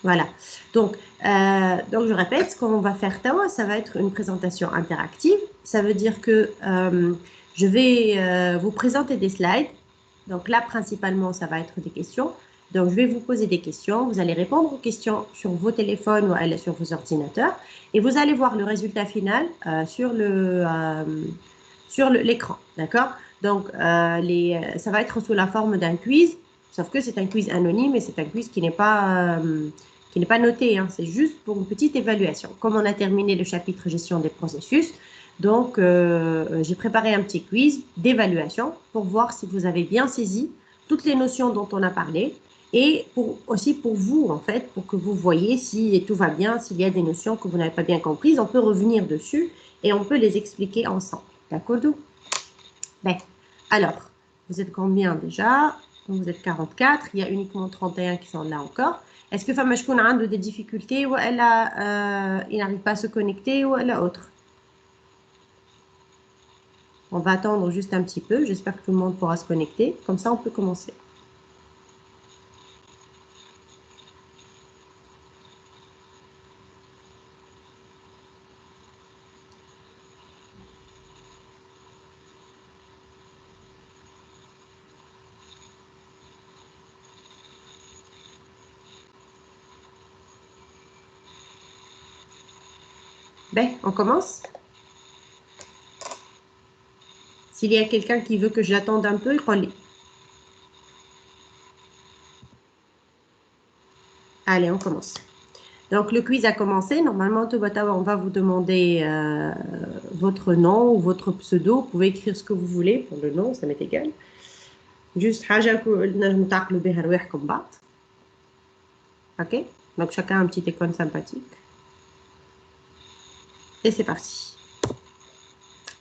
Voilà. Donc, je répète, ce qu'on va faire, Tawa, ça va être une présentation interactive. Ça veut dire que je vais vous présenter des slides. Donc là, principalement, ça va être des questions. Donc, je vais vous poser des questions. Vous allez répondre aux questions sur vos téléphones ou sur vos ordinateurs. Et vous allez voir le résultat final sur l'écran. D'accord? Donc, ça va être sous la forme d'un quiz. Sauf que c'est un quiz anonyme et c'est un quiz qui n'est pas noté, hein, c'est juste pour une petite évaluation. Comme on a terminé le chapitre gestion des processus, donc j'ai préparé un petit quiz d'évaluation pour voir si vous avez bien saisi toutes les notions dont on a parlé et aussi pour vous, en fait, pour que vous voyez si tout va bien, s'il y a des notions que vous n'avez pas bien comprises, on peut revenir dessus et on peut les expliquer ensemble. D'accord? Ben, alors, vous êtes combien déjà? Vous êtes 44, il y a uniquement 31 qui sont là encore. Est-ce que Fama Shkoun a des difficultés ou il n'arrive pas à se connecter ou elle a autre? On va attendre juste un petit peu. J'espère que tout le monde pourra se connecter. Comme ça, on peut commencer. Ben, on commence. S'il y a quelqu'un qui veut que j'attende un peu, il Allez, on commence. Donc, le quiz a commencé. Normalement, on va vous demander votre nom ou votre pseudo. Vous pouvez écrire ce que vous voulez pour le nom, ça m'est égal. Juste حاجة نجم تعقلوا بها رواحكم بعض. Ok? Donc, chacun a un petit icône sympathique. Et c'est parti.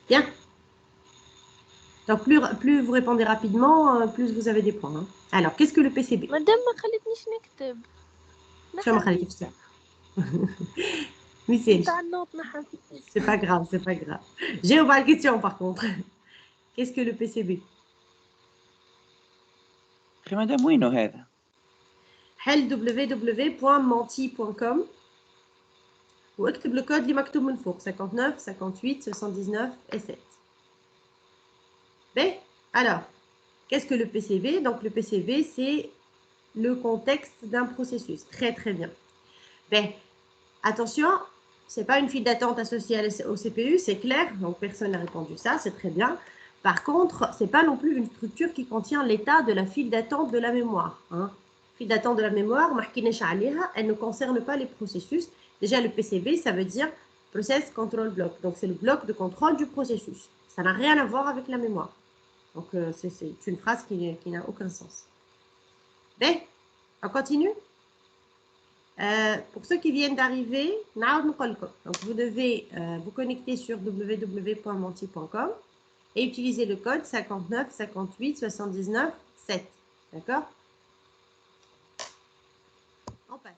Bien. Donc, plus vous répondez rapidement, plus vous avez des points. Hein. Alors, qu'est-ce que le PCB? مادام ما خلتنيش نكتب شو ما خليك تفتح. Michel, نتاع النوت نحن c'est pas grave, c'est pas grave. J'ai une bonne question par contre. Qu'est-ce que le PCB? أخي مدام وينه هذا؟ حل www.menti.com واكتب le code اللي مكتوب من فوق 59 58 79 et 7. Ben, alors, qu'est-ce que le PCB? Donc, le PCB, c'est le contexte d'un processus. Très, très bien. Ben, attention, ce n'est pas une file d'attente associée au CPU, c'est clair. Donc, personne n'a répondu ça, c'est très bien. Par contre, ce n'est pas non plus une structure qui contient l'état de la file d'attente de la mémoire. Hein. File d'attente de la mémoire, elle ne concerne pas les processus. Déjà, le PCB, ça veut dire Process Control Block. Donc, c'est le bloc de contrôle du processus. Ça n'a rien à voir avec la mémoire. Donc, c'est une phrase qui n'a aucun sens. Ben, on continue. Pour ceux qui viennent d'arriver, donc vous devez vous connecter sur www.menti.com et utiliser le code 59 58 79 7. D'accord? On passe.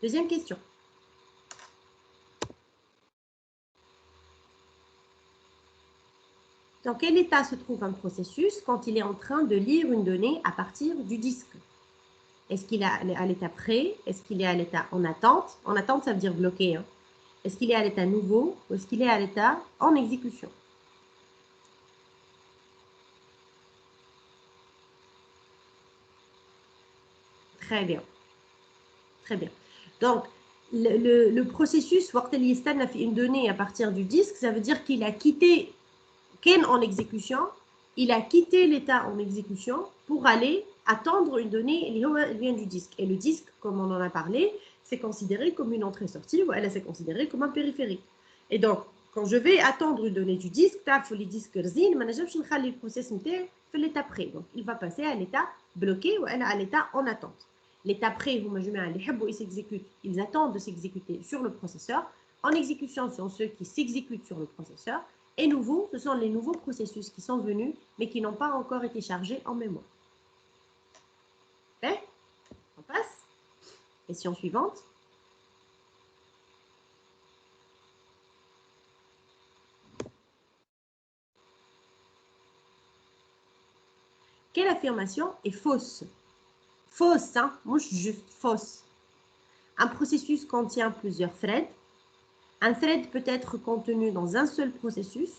Deuxième question. Dans quel état se trouve un processus quand il est en train de lire une donnée à partir du disque? Est-ce qu'il est à l'état prêt? Est-ce qu'il est à l'état en attente? En attente, ça veut dire bloqué. Hein. Est-ce qu'il est à l'état nouveau ou est-ce qu'il est à l'état en exécution? Très bien. Très bien. Donc, le processus, a fait une donnée à partir du disque, ça veut dire qu'il a quitté Ken en exécution, il a quitté l'état en exécution pour aller attendre une donnée qui vient du disque. Et le disque, comme on en a parlé, c'est considéré comme une entrée-sortie, ou elle c'est considéré comme un périphérique. Et donc, quand je vais attendre une donnée du disque, les disques RZIN, le processus fait l'état prêt. Donc, il va passer à l'état bloqué ou à l'état en attente. L'état prêt, ils attendent de s'exécuter sur le processeur. En exécution, ce sont ceux qui s'exécutent sur le processeur. Et nouveaux, ce sont les nouveaux processus qui sont venus, mais qui n'ont pas encore été chargés en mémoire. Ok? On passe. Question suivante. Quelle affirmation est fausse? fausse, hein, مش juste fausse. Un processus contient plusieurs threads. Un thread peut être contenu dans un seul processus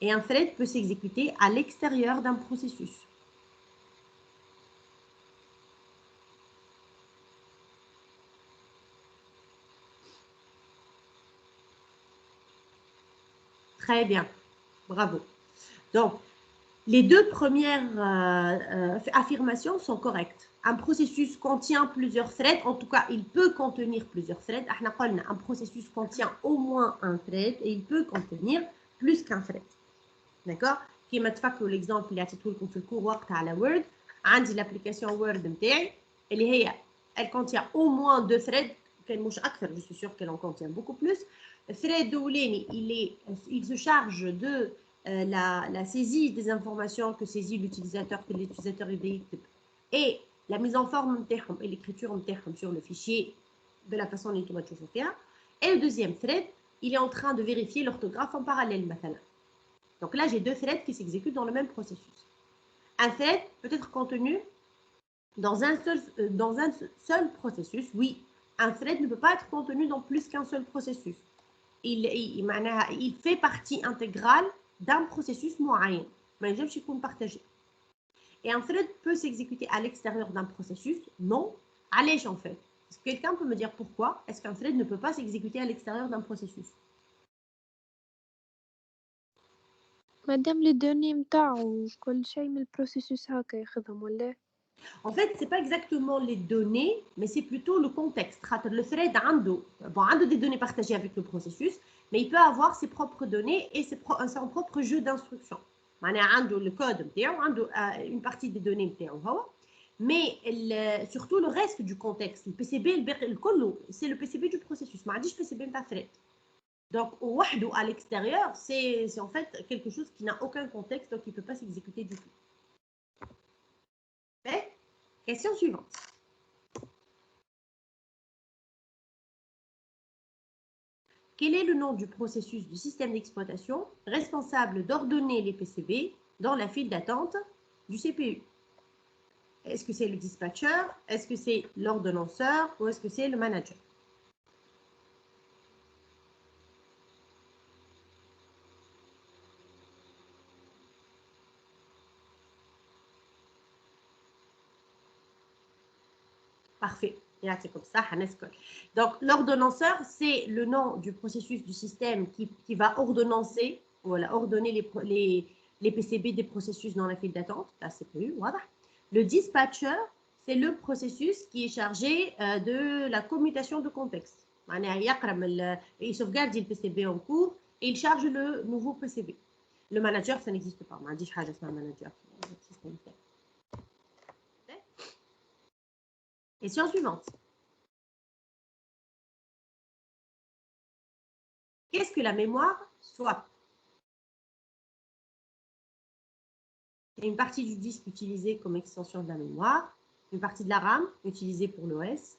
et un thread peut s'exécuter à l'extérieur d'un processus. Très bien, bravo. Donc, les deux premières affirmations sont correctes. Un processus contient plusieurs threads, en tout cas, il peut contenir plusieurs threads. Un processus contient au moins un thread et il peut contenir plus qu'un thread. D'accord? كيما تفكروا l'exemple اللي عطيته لكم في الكور وقتها على وورد، عندي l'application وورد نتاعي اللي هي elle contient au moins deux threads, كان مش أكثر, je suis sûre qu'elle en contient beaucoup plus. Le thread الأولاني il se charge de la saisie des informations que saisit l'utilisateur, que l'utilisateur يكتب, et la mise en forme نتاعهم et l'écriture نتاعهم sur le fichier de la façon اللي نتوما تشوفوا فيها. Et le deuxième thread, il est en train de vérifier l'orthographe en parallèle مثلا. Donc là, j'ai deux threads qui s'exécutent dans le même processus. Un thread peut être contenu dans un seul processus. Oui, un thread ne peut pas être contenu dans plus qu'un seul processus. Il fait partie intégrale d'un processus moyen. Mais je suis partagé. Et un thread peut s'exécuter à l'extérieur d'un processus. Non, allez en fait. Est-ce que quelqu'un peut me dire pourquoi est-ce qu'un thread ne peut pas s'exécuter à l'extérieur d'un processus? مادام لي دوني متاعو كل شيء من البروسيسوس هكا ياخذهم ولا؟ En fait, ce n'est pas exactement les données, mais c'est plutôt le contexte. Le thread a des données partagées avec le processus, mais il peut avoir ses propres données et son propre jeu d'instructions. Il a le code, une partie des données, mais surtout le reste du contexte. Le PCB, c'est le PCB du processus. Je ne PCB pas thread. Donc, à l'extérieur, c'est en fait quelque chose qui n'a aucun contexte, donc il ne peut pas s'exécuter du tout. Okay? Question suivante. Quel est le nom du processus du système d'exploitation responsable d'ordonner les PCB dans la file d'attente du CPU? Est-ce que c'est le dispatcher? Est-ce que c'est l'ordonnanceur? Ou est-ce que c'est le manager? Parfait. C'est comme ça, donc, l'ordonnanceur, c'est le nom du processus du système qui va ordonnancer, voilà, ordonner les PCB des processus dans la file d'attente, la CPU, voilà. Le dispatcher, c'est le processus qui est chargé de la commutation de contexte. Il sauvegarde le PCB en cours et il charge le nouveau PCB. Le manager, ça n'existe pas. On dit que c'est un manager. Question suivante. Qu'est-ce que la mémoire swap? C'est une partie du disque utilisée comme extension de la mémoire, une partie de la RAM utilisée pour l'OS,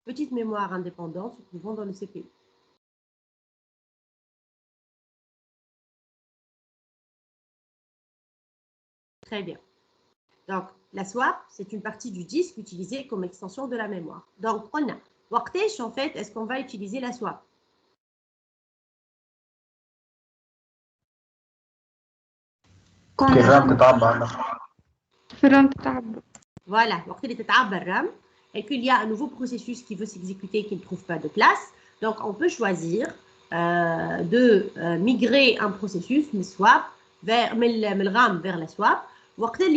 petite mémoire indépendante se trouvant dans le CPU. Très bien. Donc, la swap, c'est une partie du disque utilisée comme extension de la mémoire. Donc, on a وقتاش en fait est-ce qu'on va utiliser la swap? Voilà, RAM, et qu'il y a un nouveau processus qui veut s'exécuter qui ne trouve pas de place. Donc, on peut choisir de migrer un processus, swap, vers le RAM vers la swap. Après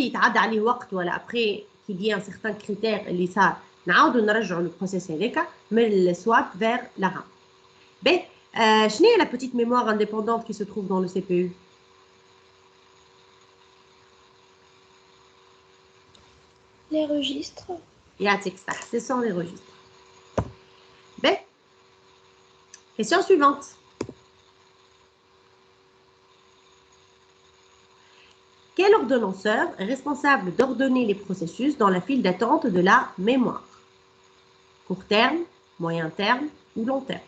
qu'il y ait un certain critère, ça, le processus le swap vers la RAM. Quelle est la petite mémoire indépendante qui se trouve dans le CPU? Les registres. Ce sont les registres. Question suivante. Quel ordonnanceur est responsable d'ordonner les processus dans la file d'attente de la mémoire? Court terme, moyen terme ou long terme?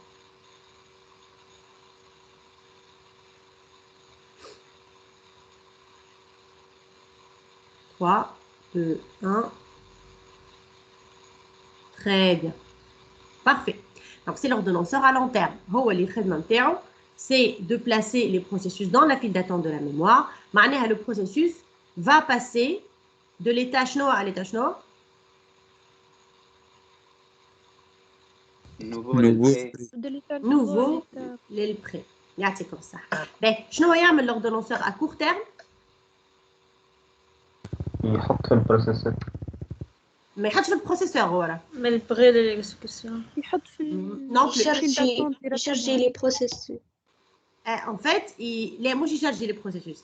3, 2, 1. Très bien. Parfait. Donc, c'est l'ordonnanceur à long terme. C'est de placer les processus dans la file d'attente de la mémoire. Le processus va passer de l'état chno à l'état chno. Nouveau للبري. Nouveau, les prêts. C'est comme ça. Ben, شنو يعمل l'ordonnanceur à court terme? يحط في البروسيسور. ما يحطش في البروسيسور هو. من البغي ليكسكسيون يحط في Non plus. يشارجي لي بروسيسور. En fait, il مش يشارجي les processus.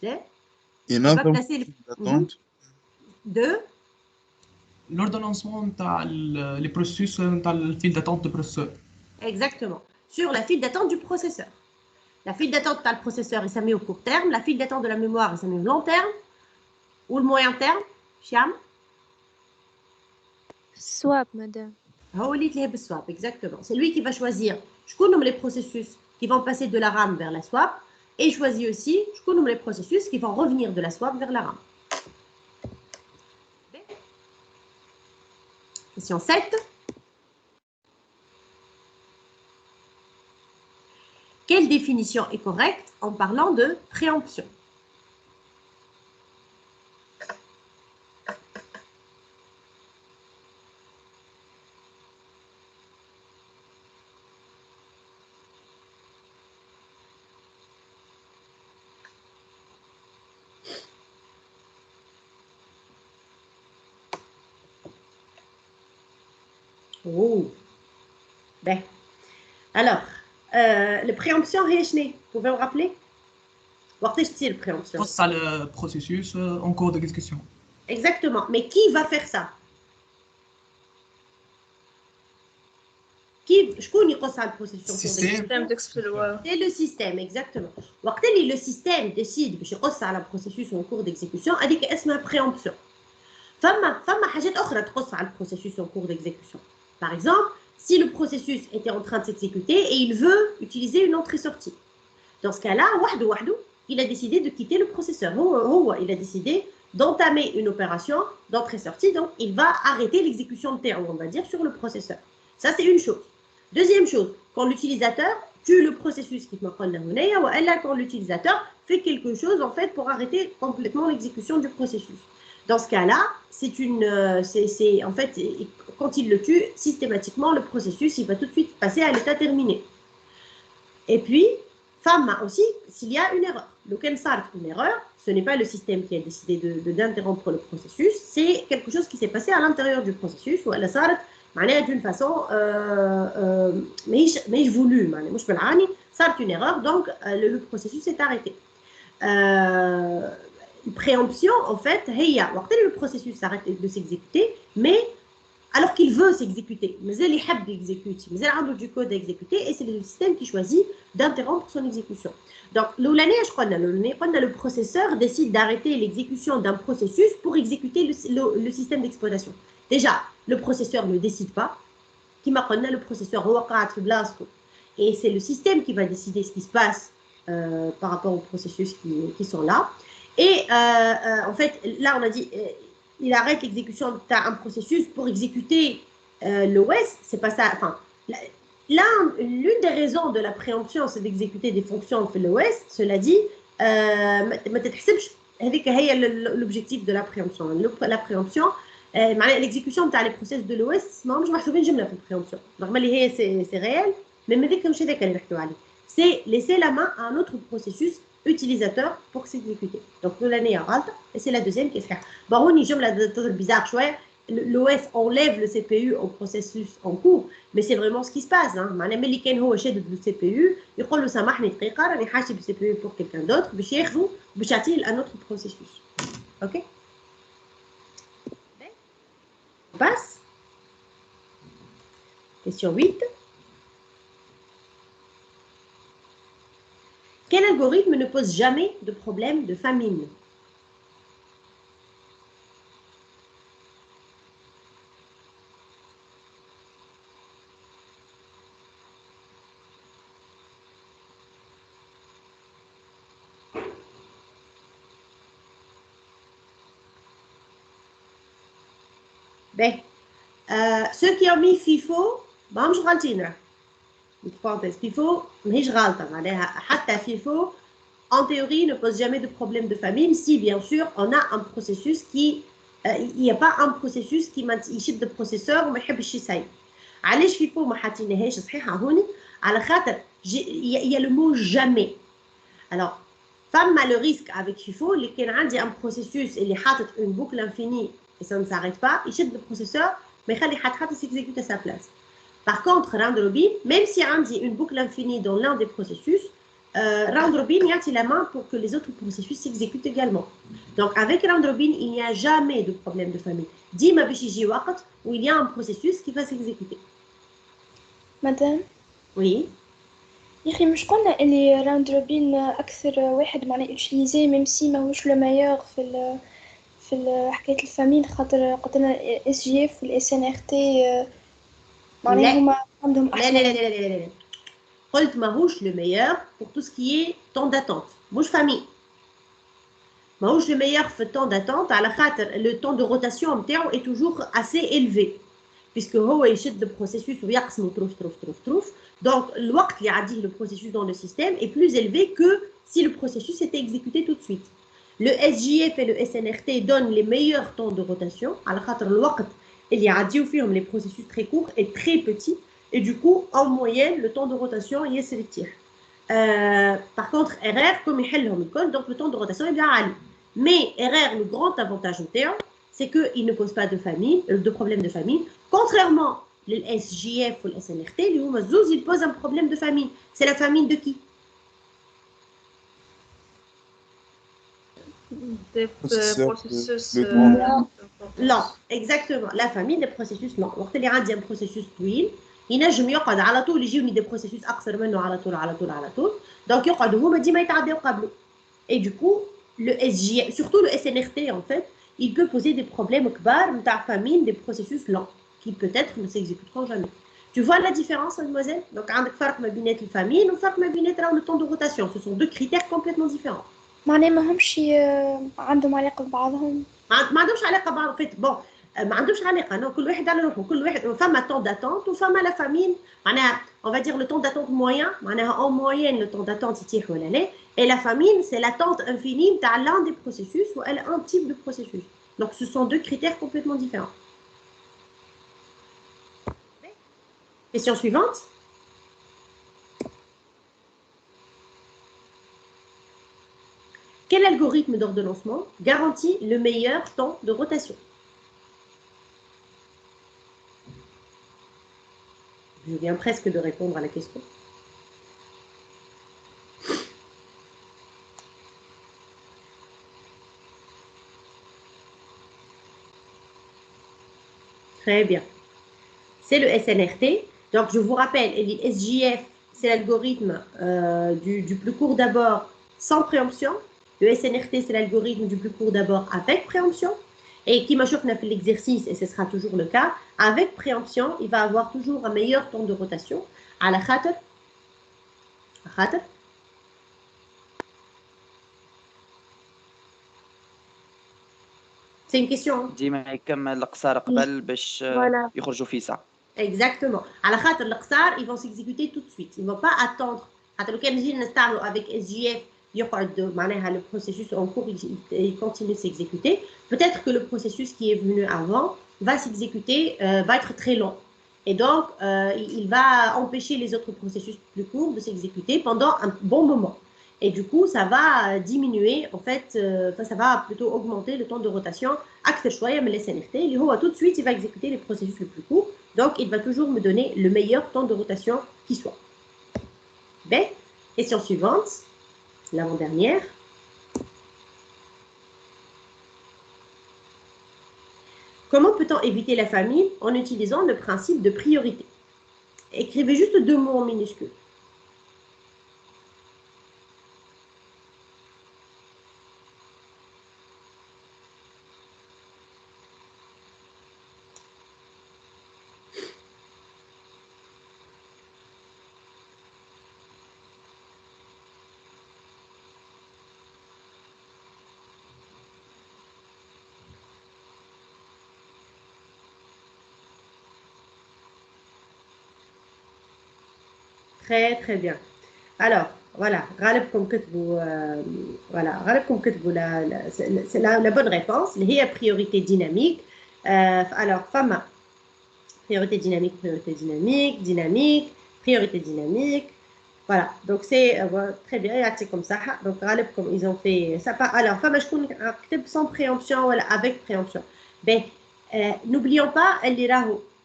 Il va placer d'attente de l'ordonnancement تاع les processus تاع الفيل d'attente de processeur. Exactement. Sur la file d'attente du processeur. La file d'attente de le processeur, il s'est au court terme. La file d'attente de la mémoire, il s'est au long terme. Ou le moyen terme. Chiam. Swap, madame. Swap, exactement. C'est lui qui va choisir. Je connais les processus qui vont passer de la RAM vers la swap. Et je choisis aussi, je connais les processus qui vont revenir de la swap vers la RAM. Question 7. Quelle définition est correcte en parlant de préemption? Oh. Ben. Alors, la préemption, vous pouvez vous rappeler? Quelle préemption? C'est le processus en cours d'exécution. Exactement. Mais qui va faire ça? Je connais quoi ça le processus? C'est le système, exactement. Quand le système décide de faire le processus en cours d'exécution, il y a une préemption. فما حاجات أخرى تخص على le processus en cours d'exécution. Par exemple, si le processus était en train de s'exécuter et il veut utiliser une entrée-sortie. Dans ce cas-là, il a décidé de quitter le processeur. Il a décidé d'entamer une opération d'entrée-sortie, donc il va arrêter l'exécution de terme, on va dire, sur le processeur. Ça, c'est une chose. Deuxième chose, quand l'utilisateur tue le processus qui quand l'utilisateur fait quelque chose en fait pour arrêter complètement l'exécution du processus. Dans ce cas-là, en fait, quand il le tue, systématiquement, le processus, il va tout de suite passer à l'état terminé. Et puis, femme aussi, s'il y a une erreur. Lequel sort une erreur, ce n'est pas le système qui a décidé d'interrompre le processus, c'est quelque chose qui s'est passé à l'intérieur du processus, ou elle sort d'une façon, mais voulu, sort une erreur, donc le processus est arrêté. Préemption, en fait, le processus arrête de s'exécuter, mais alors qu'il veut s'exécuter, mais il exécute, mais il a du code à exécuter, et c'est le système qui choisit d'interrompre son exécution. Donc, le processeur décide d'arrêter l'exécution d'un processus pour exécuter le système d'exploitation. Déjà, le processeur ne décide pas, le processeur et c'est le système qui va décider ce qui se passe par rapport aux processus qui sont là. Et en fait, là, on a dit, il arrête l'exécution d'un processus pour exécuter l'OS. C'est pas ça. Enfin, là, l'une des raisons de la préemption, c'est d'exécuter des fonctions de l'OS. Cela dit, l'objectif de la préemption. La préemption, l'exécution des processus de l'OS, je ne la préemption. Normalement, c'est réel, mais c'est laisser la main à un autre processus utilisateur pour s'exécuter. Donc, l'année à Ralt, et c'est la deuxième qui est faire. Bon, on y joue bizarre, chouette. L'OS enlève le CPU au processus en cours, mais c'est vraiment ce qui se passe. معناها ملي كان هو شادد le CPU يقول له سامحني دقيقة راني حاشب le CPU pour quelqu'un d'autre باش ياخذه باش يعطيه un autre processus. OK? On passe. Question 8. Quel algorithme ne pose jamais de problème de famine? Ben, ceux qui ont mis FIFO ماهمش غالطين راه. parenthèse FIFO ماهيش غالطة معناها حتى FIFO en théorie ne pose jamais de problème de famine si bien sûr on a un processus qui il n'y a pas un processus qui يشد البروسيسور وما يحبش يسيب. علاش FIFO ما حاطينهاش صحيحة هوني على خاطر il y a le mot jamais. Alors فما le risque avec FIFO اللي كان عندي un processus اللي حاطط une boucle infinie et ça ne s'arrête pas يشد البروسيسور ما يخلي حتى s'exécute à sa place. Par contre, round robin, même si on dit une boucle infinie dans l'un des processus, round robin y a la main pour que les autres processus s'exécutent également. Donc, avec round robin, il n'y a jamais de problème de famille. Dima bishiji waqt où il y a un processus qui va s'exécuter. Madame. Oui. يا أخي مش قلنا اللي راوند روبين أكثر واحد معناه يوتيليزي ميم سي ماهوش لو مايور في حكاية الفامين خاطر قلنا اس جي اف والاس ان ار تي معناها هما عندهم أحسن. لا قلت ماهوش le meilleur pour tout ce qui est temps d'attente. مش famille. ماهوش le meilleur في temps d'attente على خاطر le temps de rotation نتاعو est toujours assez élevé. puisque هو يشد البروسيسوس ويقسمه تروف. Donc, الوقت اللي يعديه le processus dans le système est plus élevé que si le processus était exécuté tout de suite. Le SJF et le SNRT donnent les meilleurs temps de rotation. على خاطر الوقت اللي يعديو فيهم les processus très courts est très petit. Et du coup, en moyenne, le temps de rotation y est sélectif. Par contre, RR, comme il donc le temps de rotation est bien عالي. Mais RR, le grand avantage c'est qu'il ne pose pas de problème de famine. Contrairement au SJF ou le SNRT, il pose un problème de famine. C'est la famine de qui? Des processus lents. Exactement. La famine des processus lents. وقت اللي عندي un processus طويل ينجم يقعد على طول يجيوني des processus أقصر منه على طول. Donc يقعدوا هما ديما يتعداو قبله. Et du coup, le SJF, surtout le SNRT en fait, il peut poser des problèmes كبار نتاع famine des processus lents qui peut-être ne s'exécuteront jamais. Tu vois la différence, mademoiselle? Donc عندك فرق ما بين الفامين وفرق ما بين le temps de rotation. Ce sont deux critères complètement différents. معناها ماهمش عندهم علاقة ببعضهم. ما عندهمش علاقة ببعض فيت بون ما عندهمش علاقة non كل واحد على روحه كل واحد فما temps d'attente وفما la famine معناها on va dire le temps d'attente moyen معناها en moyenne le temps d'attente يتيح ولا لا et la famine c'est l'attente infinie نتاع l'un des processus ou un type de processus. Donc ce sont deux critères complètement différents. Question suivante. Quel algorithme d'ordonnancement garantit le meilleur temps de rotation? Je viens presque de répondre à la question. Très bien. C'est le SNRT. Donc, je vous rappelle, SJF, c'est l'algorithme du plus court d'abord sans préemption. Le SNRT, c'est l'algorithme du plus court d'abord avec préemption. Et qui m'a fait l'exercice, et ce sera toujours le cas, avec préemption, il va avoir toujours un meilleur temps de rotation. À la khater. C'est une question. ديما يكمل القصار قبل باش يخرجوا في ساعة. Exactement. À la khater, ils vont s'exécuter tout de suite. Ils ne vont pas attendre. Avec SJF, le processus en cours il continue de s'exécuter. Peut-être que le processus qui est venu avant va s'exécuter, va être très long. Et donc, il va empêcher les autres processus plus courts de s'exécuter pendant un bon moment. Et du coup, ça va diminuer, en fait, ça va plutôt augmenter le temps de rotation. Mais les SNRT, tout de suite, il va exécuter les processus les plus courts. Donc, il va toujours me donner le meilleur temps de rotation qui soit. Ben, question suivante. L'avant-dernière. Comment peut-on éviter la famine en utilisant le principe de priorité? Écrivez juste deux mots en minuscules. très bien. Alors, voilà, غالبكم كتبوا voilà, غالبكم كتبوا c'est la bonne réponse, اللي هي priorité dynamique. Alors, فما priorité dynamique, priorité dynamique. Voilà, donc c'est très bien, c'est comme ça. Donc, غالبكم ils ont fait ça. Alors, فما شكون كتب sans préemption ولا avec préemption. Ben, n'oublions pas,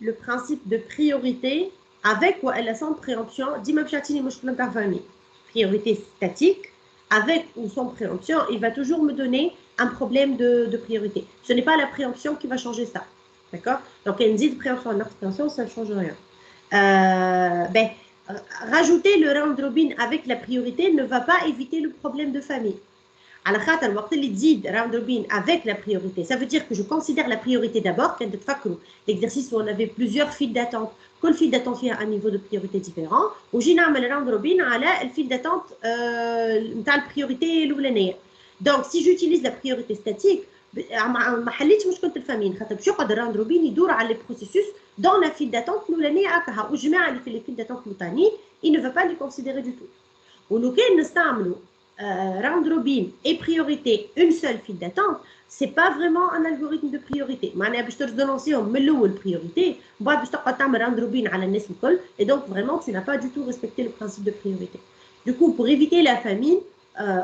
le principe de priorité avec ou sans préemption. Dis-moi, chatini, moi je peux l'intervenir. Priorité statique, avec ou sans préemption, il va toujours me donner un problème de priorité. Ce n'est pas la préemption qui va changer ça. D'accord? Donc, il y a une de préemption, une autre préemption, ça ne change rien. Ben, rajouter le round robin avec la priorité ne va pas éviter le problème de famille. على خاطر الوقت اللي تزيد راوند روبين avec la priorité, ça veut dire que je considère la priorité d'abord. كان تتفكروا l'exercice où on avait plusieurs files d'attente, كل file d'attente فيها un niveau de priorité différent, وجي نعمل راوند روبين على الفيل d'attente نتاع البريوريتي الاولانيه. Donc si j'utilise la priorité statique ما حليتش مشكله الفامين، خاطر باش يقعد الراوند روبين يدور على لي بروسيسوس دون لا فيل d'attente الاولانيه هكاها، والجماعه اللي في لي فيل d'attente الثانيين il ne va pas les considérer du tout. ولو كان نستعملوا round robin et priorité une seule file d'attente, c'est pas vraiment un algorithme de priorité. معناها باش تردونسيهم من الاول priorité، بعد باش تقعد تعمل round robin على الناس الكل، et donc vraiment tu n'as pas du tout respecté le principe de priorité. Du coup, pour éviter la famine,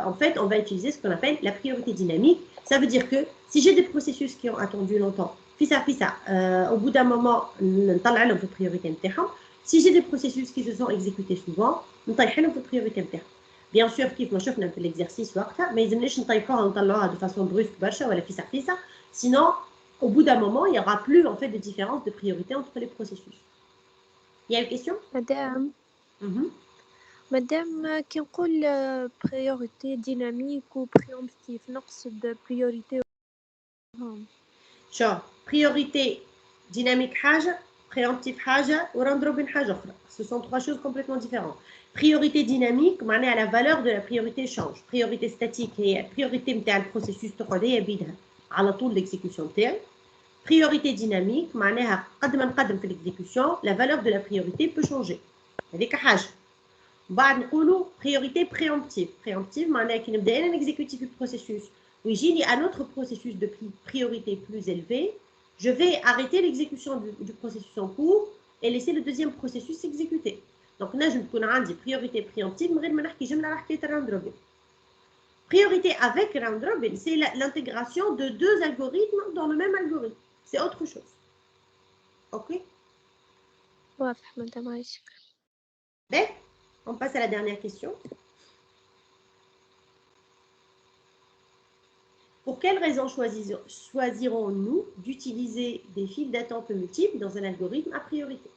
en fait, on va utiliser ce qu'on appelle la priorité dynamique. Ça veut dire que si j'ai des processus qui ont attendu longtemps, au bout d'un moment, نطلع لهم في priorité نتاعهم. Si j'ai des processus qui se sont exécutés souvent, نطيح لهم في priorité نتاعهم. Bien sûr, كيف ما شفنا في l'exercice وقتها ما يلزمناش نطيحوها ونطلعوها de façon brusque برشا ولا فيسا. Sinon, au bout d'un moment, il n'y aura plus en fait de différence de priorité entre les processus. Il y a une question? مادام كي نقول priorité dynamique و préemptif نقصد priorité شو priorité dynamique حاجة، préemptif حاجة وراوند روبين حاجة أخرى. Ce sont trois choses complètement différentes. Priorité dynamique, معناها la valeur de la priorité change. Priorité statique هي priorité نتاع البروسيسوس تقعد هي بيدها على طول l'exécution تاعي. Priorité dynamique معناها قد ما نقدم في l'exécution la valeur de la priorité peut changer. هذيك حاجة. بعد نقولوا priorité préemptive. Préemptive معناها كي نبدا انا نكزيكوتي في البروسيسوس ويجيني un autre processus de priorité plus élevé, je vais arrêter l'exécution du processus en cours et laisser le deuxième processus s'exécuter. Donc, نجم تكون عندي priorité préemptive من غير ما نحكي جملة على حكاية round robin. Priorité avec round robin, c'est l'intégration de deux algorithmes dans le même algorithme. C'est autre chose. Ok? واضح مادام عايشك. On passe à la dernière question. Pour quelles raisons choisirons-nous d'utiliser des files d'attente multiples dans un algorithme à priorité?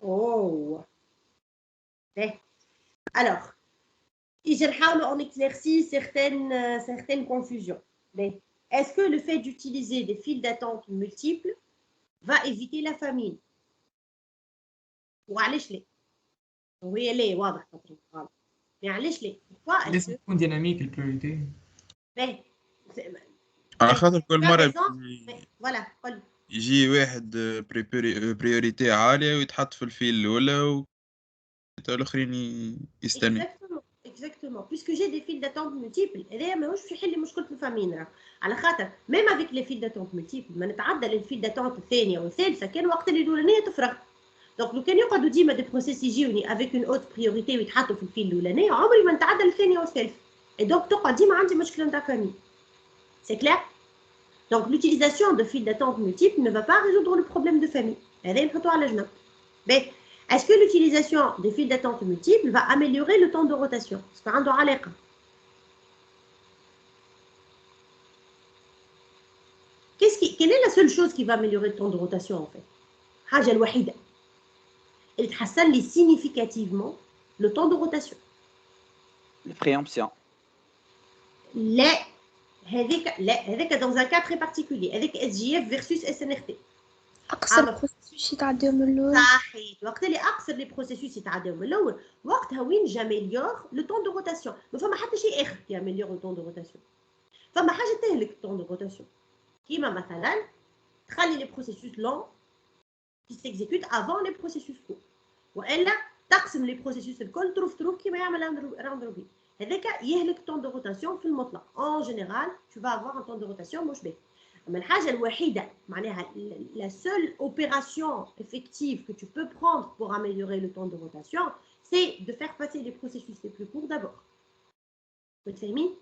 Oh! Alors, je vais en éclaircir certaines confusions. Est-ce que le fait d'utiliser des files d'attente multiples va éviter la famine? وعلاش ليه؟ وهي ليه واضح طبعا. يعني علاش ليه؟ لازم تكون ديناميك البريوريتي. على خاطر كل مرة فوالا قول يجي واحد بريوريتي عالية ويتحط في الفيل الأولى والآخرين يستنوا. Exactement. Puisque j'ai des files d'attente multiples, هذايا ماهوش باش يحل لي مشكلة الفامين. على خاطر même avec les files d'attente multiples ما نتعدى للفيل d'attente الثانية والثالثة كان وقت اللي الأولانية تفرغ. دونك لو كان يقعدوا ديما دي بروسيس يجيوني avec une haute priorité ويتحطوا في الفيل الأولانية عمري ما نتعدى للثانية والثالثة. Et donc تقعد ديما عندي مشكلة نتاع فامين. C'est clair? Donc l'utilisation de files d'attente multiples ne va pas résoudre le problème de famille. هذايا نحطوه على جنب. Est-ce que l'utilisation des files d'attente multiples va améliorer le temps de rotation? Parce que عنده علاقة. Quelle est la seule chose qui va améliorer le temps de rotation en fait? الحاجة الوحيدة اللي تحسن لي significativement le temps de rotation. La préemption. لا هذيك dans un cas très particulier avec SJF versus SNRT. أقصر processus يتعداو من الاول. صحيح، وقت اللي اقصر لي بروسيسوس يتعداو من الاول وقتها وين جاميليور لو طون دو روتاسيون. ما فما حتى شيء اخر ياميليور لو طون دو روتاسيون. فما حاجه تهلك الطون دو روتاسيون كيما مثلا تخلي لي بروسيسوس لون qui s'exécute avant les processus courts والا تقسم لي بروسيسوس الكل تروف كيما يعمل راوند روبين. هذاك يهلك طون دو روتاسيون في المطلق. en général tu vas avoir un temps de rotation مش باهي. اما الحاجه الوحيده معناها la seule opération effective que tu peux prendre pour améliorer le temps de rotation c'est de faire passer les processus les plus courts d'abord. متفاهمين؟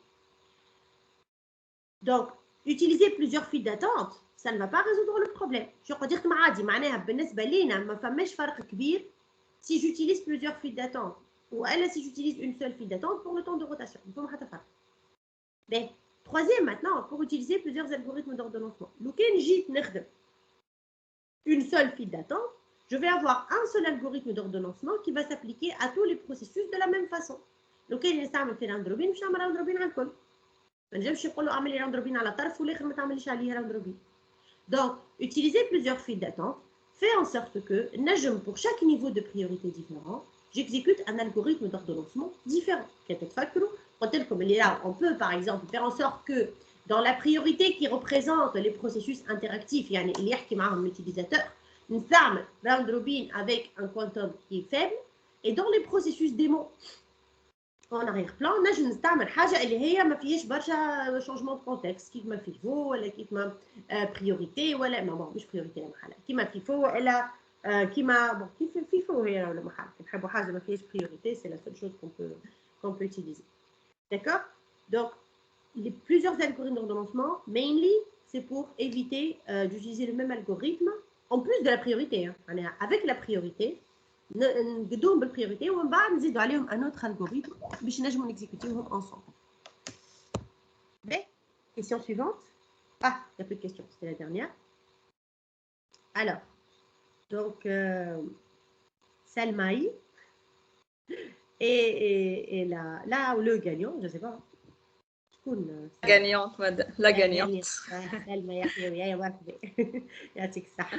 donc utiliser plusieurs files d'attente ça ne va pas résoudre le problème. شو قدرت عادي معناها بالنسبه لينا ما فماش فرق كبير si j'utilise plusieurs files d'attente ou alors si j'utilise une seule file d'attente pour le temps de rotation. ما فما حتى فرق. Mais troisième maintenant, pour utiliser plusieurs algorithmes d'ordonnancement. لو كان جيت نخدم une seule file d'attente, je vais avoir un seul algorithme d'ordonnancement qui va s'appliquer à tous les processus de la même façon. لو كان نستعمل في راوند روبين مش نعمل راوند روبين على الكل. ما نجمش نقول له اعمل لي راوند روبين على طرف والاخر ما تعمليش عليه راوند روبين. Donc, utiliser plusieurs files d'attente fait en sorte que, pour chaque niveau de priorité différent, j'exécute un algorithme d'ordonnancement différent. On peut par exemple faire en sorte que dans la priorité qui représente les processus interactifs, il y a l'utilisateur, nous avons round robin avec un quantum qui est faible, et dans les processus démo en arrière-plan, نجم نستعمل حاجة اللي هي ما فيهاش برشا شونجمون دو كونتكست كيما فيفو ولا كيما بريوريتي ولا مش بريوريتي محل كيما فيفو ولا كيما كيف فيفو هي ولا محل نحبوا حاجة ما فيهاش بريوريتي c'est la seule chose qu'on peut utiliser. D'accord? Donc les plusieurs algorithmes d'ordonnancement mainly c'est pour éviter d'utiliser le même algorithme en plus de la priorité avec la priorité نقدوهم بالبريوريتي ومن بعد نزيدوا عليهم ان اوتر الغوريثم باش نجموا نكزيكوتيوهم انصومبل. Question suivante. Ah, il n'y a plus de questions, c'était la dernière. Alors, donc Salmaï et là le gagnant, je ne sais pas. La gagnante, madame. La gagnante. Salma يا واقفة يعطيك الصحة.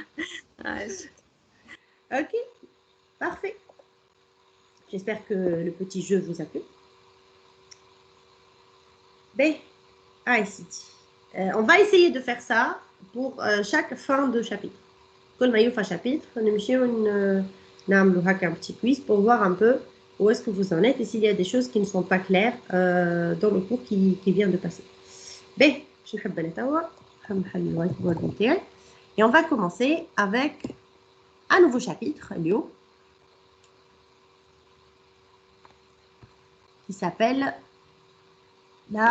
Ok. Parfait. J'espère que le petit jeu vous a plu. Ben, on va essayer de faire ça pour chaque fin de chapitre. Quand on a un chapitre, on a un petit quiz pour voir un peu où est-ce que vous en êtes et s'il y a des choses qui ne sont pas claires dans le cours qui vient de passer. Ben, je vais et on va commencer avec un nouveau chapitre, Léo. Qui s'appelle la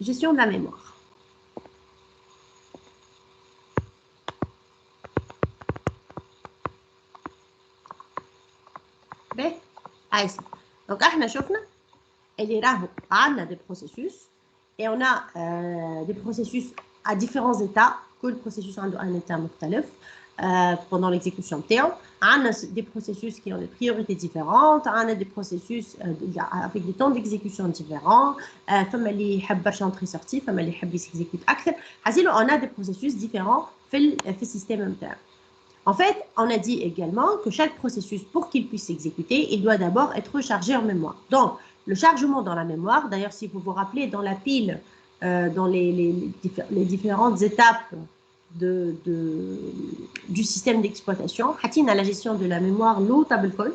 gestion de la mémoire. Ben, allez. Donc, احنا شفنا اللي راهو عندنا des processus et on a des processus à différents états. كل processus عنده un état مختلف. Pendant l'exécution تاعو عندنا des processus qui ont des priorités différentes, عندنا des processus avec des temps d'exécution différents, فما اللي يحب برشا entrée sortie, فما اللي يحب يسيكزيكوت اكثر. حاسيلو on a des processus différents في السيستم نتاعو. En fait, on a dit également que chaque processus, pour qu'il puisse s'exécuter, il doit d'abord être chargé en mémoire. Donc, le chargement dans la mémoire, d'ailleurs, si vous vous rappelez, dans la pile, dans les différentes étapes du système d'exploitation, حطينا la gestion de la mémoire l'autre بالكل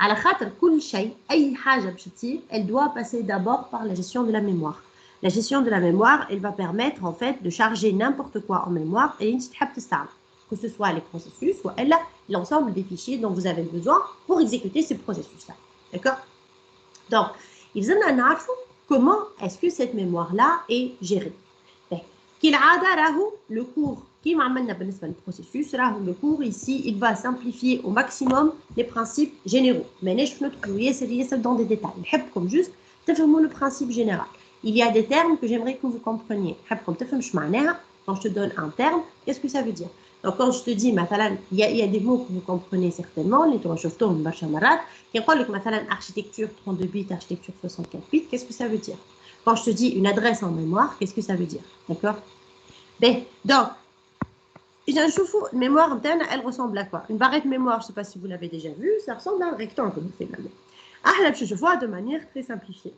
على خاطر كل شيء أي حاجة باش تصير elle doit passer d'abord par la gestion de la mémoire. La gestion de la mémoire, elle va permettre en fait de charger n'importe quoi en mémoire et انت تحب تستعمل que ce soit les processus ou l'ensemble des fichiers dont vous avez besoin pour exécuter ces processus-là. D'accord? Donc, il faut savoir comment est-ce que cette mémoire-là est gérée. Le cours qui m'a amené بالنسبة للprocessus, le cours ici, il va simplifier au maximum les principes généraux. Mais je ne trouve pas dans des détails. Je veux juste تفهموا le principe général. Il y a des termes que j'aimerais que vous compreniez. Quand je te donne un terme, qu'est-ce que ça veut dire? Donc, quand je te dis, il y a des mots que vous comprenez certainement, les tourachoftoum, barchamarat, qui parlent de architecture 32 bits, architecture 64 bits, qu'est-ce que ça veut dire? Quand je te dis une adresse en mémoire, qu'est-ce que ça veut dire? D'accord? Donc, J'ai un choufou, mémoire interne, elle ressemble à quoi? Une barrette mémoire, je ne sais pas si vous l'avez déjà vu, ça ressemble à un rectangle finalement. Je vois de manière très simplifiée.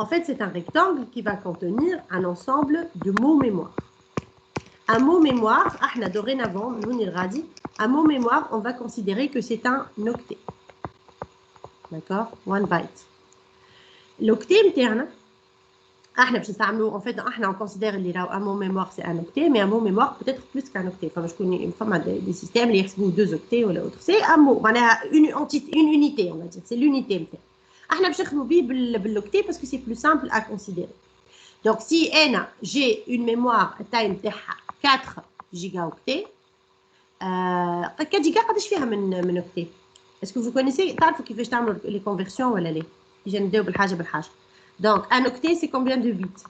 En fait, c'est un rectangle qui va contenir un ensemble de mots mémoire. Un mot mémoire, dorénavant, un mot mémoire, on va considérer que c'est un octet. D'accord? One byte. L'octet, en fait, on considère qu'un mot mémoire, c'est un octet, mais un mot mémoire peut-être plus qu'un octet. Enfin, je connais des systèmes, les 2 octets ou l'autre. C'est un mot, une unité, on va dire. C'est l'unité. L'octet parce que c'est plus simple à considérer. Donc, si j'ai une mémoire taille 4 gigaoctets, 4 giga, قداش فيها من octet? Est-ce que vous connaissez تعرفوا كيفاش تعملوا les conversions ولا لا؟ يجي نديو بالحاجة بالحاجة. Donc, un octet, c'est combien de bits?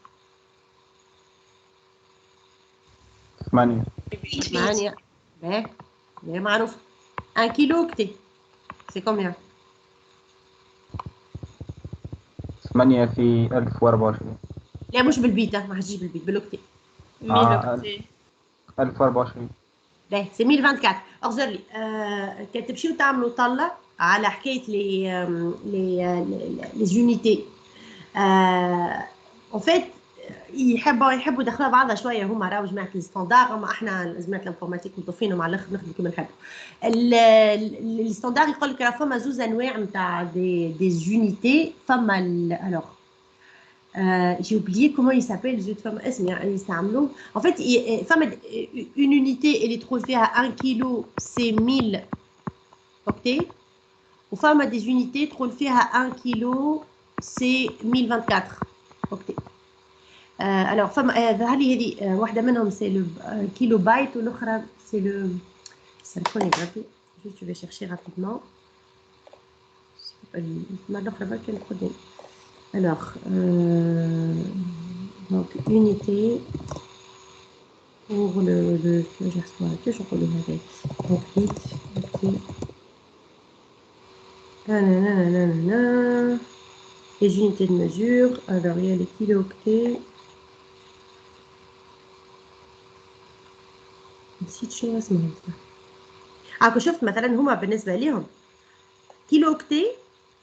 8. 8. bien معروف. Un kilo octet, c'est combien? 8 في 1024. لا مش بالبيت، ما حتجيش بالبيت، بالأوكتي. 1024. c'est 1024. اغزر لي كي تمشيو تعملوا طلة على حكاية les unités. En fait يحبوا يدخلوا بعضها شويه هما راهو جماعه الستاندار، اما احنا جماعه الانفورماتيك مطفينهم على الاخر نخدموا كيما نحبوا. الستاندار يقول لك راه فما زوز انواع نتاع دي زونيتي. فما الوغ j'ai oublié comment il s'appelle زوج فما اسم يعني يستعملوه. En fait فما une unité اللي تدخل فيها 1 كيلو سي 1000 اوكتي، وفما دي زونيتي تدخل فيها 1 كيلو سي 1024 اوكتي. alors فما هذه واحده منهم سي لو كيلو بايت والاخرى سي لو سيركونيغرافي. juste je vais chercher rapidement الاخرى بالك نقدم. alors donc unité pour le que je reçois donc bit les unités de mesure. Alors il y a les kilo-octets. نسيت شنو اسمهم. كون شفت مثلا هما بالنسبه لهم كيلو اوكتي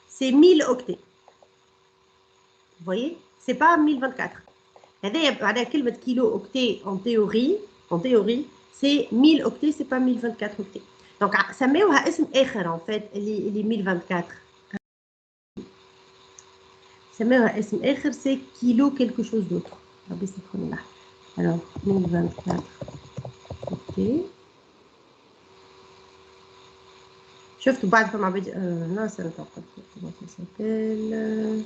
سي 1000 اوكتي. Vous voyez, c'est pas 1024. هذا معناها كلمه كيلو اوكتي en théorie c'est 1000 اوكتي، c'est pas 1024 اوكتي. donc سميوها اسم اخر en fait اللي 1024 سميوها اسم اخر c'est كيلو quelque chose d'autre. ربي يسامحوني لحظه. alors 1024 اوكي. شفتوا بعد فما بدي ناصر توقف comment ça s'appelle.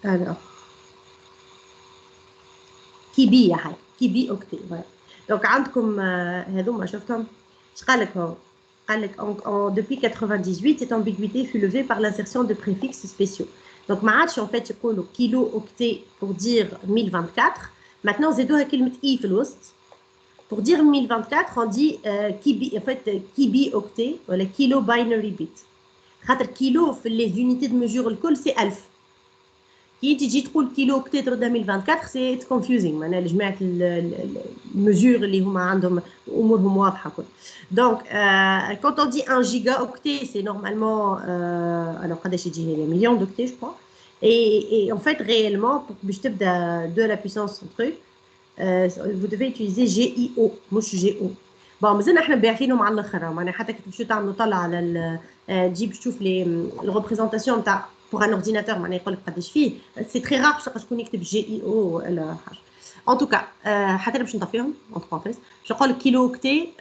alors كيبي يا حي كيبي اوكتي. donc عندكم هذوما شفتهم اش قال لك هو؟ قال لك depuis 98 cette ambiguïté fut levée par l'insertion de préfixes spéciaux. donc ما عادش en fait يقولوا كيلو اوكتي pour dire 1024. maintenant زادوها كلمه اي في الوسط pour dire 1024 on dit كيبي en fait كيبي اوكتي ولا كيلو باينري بيت. خاطر كيلو في les unités de mesure الكل c'est 1000. كي تجي تقول كيلو اوكتي تردها 1024 سي كونفيوزينغ. معناها جماعه المزور اللي هما عندهم امورهم واضحه كل. دونك كونت اون دي 1 جيجا اوكتي سي نورمالمون alors قداش يجي هنا مليون دوكتي جو كوا. et en fait réellement باش تبدا de la puissance son truc vous devez utiliser GIO مش GO. bon مازلنا احنا باعثينهم على الاخر. معناها حتى كي تمشيو تعملوا طلع على تجيب تشوف لي الريبريزونطاسيون تاع pour un ordinateur معناها يقول لك قداش فيه. c'est très rare باش شكون يكتب GIO ولا حاجه. en tout cas حتى باش نطفيهم en parenthèse باش نقول لك كيلو اوكتي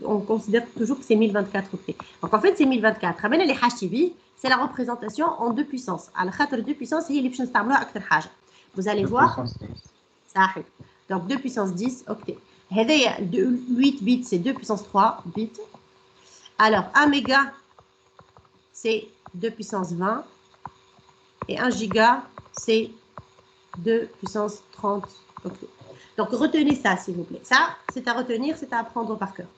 on considère toujours que c'est 1024 octets. donc en fait c'est 1024. انا اللي حاجتي بيه c'est la représentation en 2 puissances. على خاطر 2 puissances هي اللي باش نستعملوها اكثر حاجه. vous allez voir صحيح. donc 2 puissance 10 octets. هذايا 8 bits c'est 2 puissance 3 bits. alors 1 méga c'est 2 puissance 20 et 1 giga c'est 2 puissance 30 octets. donc retenez ça s'il vous plaît. ça c'est à retenir, c'est à apprendre par cœur.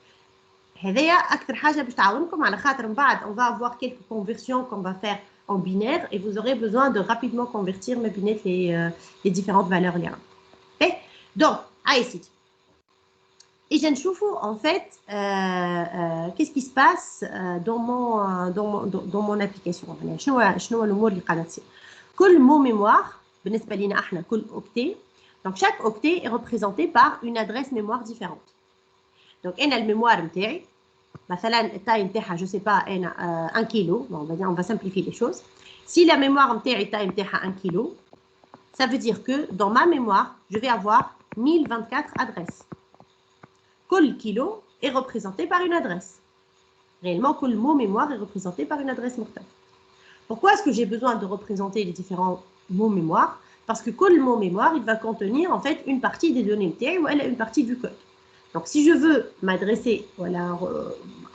هذايا اكثر حاجه باش تعاونكم على خاطر من بعد on va avoir quelques conversions qu'on va faire en binaire et vous aurez besoin de rapidement convertir les différentes valeurs là. Okay? Donc, ici. Et je ne en fait, qu'est-ce qui se passe dans mon application. شنو الأمور اللي قاعدة تصير. كل mot mémoire, بالنسبة لنا احنا كل octet. Donc chaque octet est représenté par une adresse mémoire différente. Donc أنا الميموار نتاعي مثلا التاي نتاعها je sais pas أنا 1 kilo. Bon, on va simplifier les choses. Si la mémoire نتاعي التاي نتاعها 1 kilo, ça veut dire que dans ma mémoire, je vais avoir 1024 adresses. Kol kilo est représenté par une adresse. Réellement, kol mot mémoire est représenté par une adresse mortelle. Pourquoi est-ce que j'ai besoin de représenter les différents mots mémoire? Parce que kol mot mémoire, il va contenir en fait une partie des données MTI ou une partie du code. Donc, si je veux m'adresser, voilà,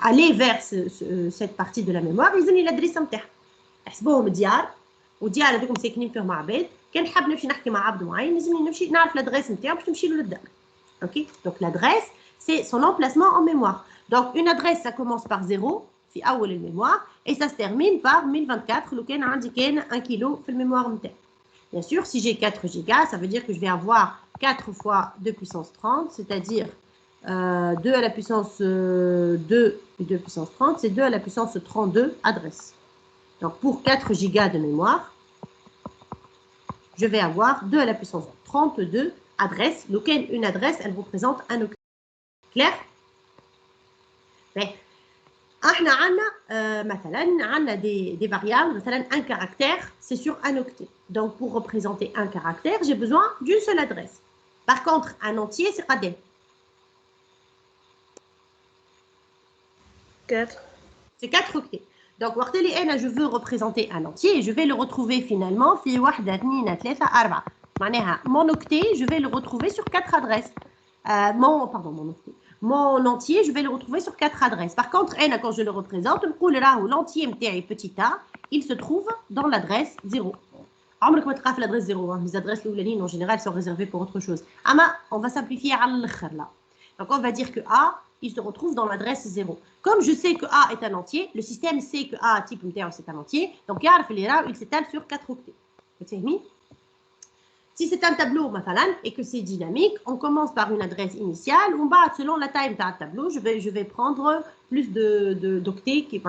aller vers cette partie de la mémoire, ils ont l'adresse MTI. احسبوهم ديار وديار هذوكم ساكنين فيهم مع عباد كان حاب نمشي نحكي مع عبد معين لازم نمشي نعرف l'adresse نتاعو باش نمشي له للدار. OK? Donc l'adresse c'est son emplacement en mémoire. Donc une adresse ça commence par 0 في أول الميموار et ça se termine par 1024 لو كان عندي كان 1 كيلو في الميموار نتاعي. Bien sûr, si j'ai 4 gigas, ça veut dire que je vais avoir 4 fois 2 puissance 30, c'est-à-dire 2 à la puissance 2 et 2 puissance 30, c'est 2 à la puissance 32 adresses. Donc, pour 4 gigas de mémoire, je vais avoir 2 à la puissance 32 adresses. Lequel une adresse, elle représente un octet. Clair? احنا عندنا مثلا عندنا des variables, مثلا un caractère, c'est sur un octet. Donc, pour représenter un caractère, j'ai besoin d'une seule adresse. Par contre, un entier, c'est قدام. 4. C'est 4 octets. Donc, وقت اللي أنا je veux représenter un entier, je vais le retrouver finalement في 1 2 3 4. معناها mon octet, je vais le retrouver sur 4 adresses. Mon entier, je vais le retrouver sur 4 adresses. Par contre, quand je le représente, l'entier petit a, il se trouve dans l'adresse 0. عمرك ما تلقى في l'adresse 0. Les adresses en général sont réservées pour autre chose. On va simplifier على الآخر là. Donc, on va dire que A, il se retrouve dans l'adresse 0. Comme je sais que A est un entier, le système sait que A type c'est un entier. Donc, il s'étale sur 4 octets. Si c'est un tableau, et que c'est dynamique, on commence par une adresse initiale. Selon la taille d'un tableau, je vais prendre plus d'octets qui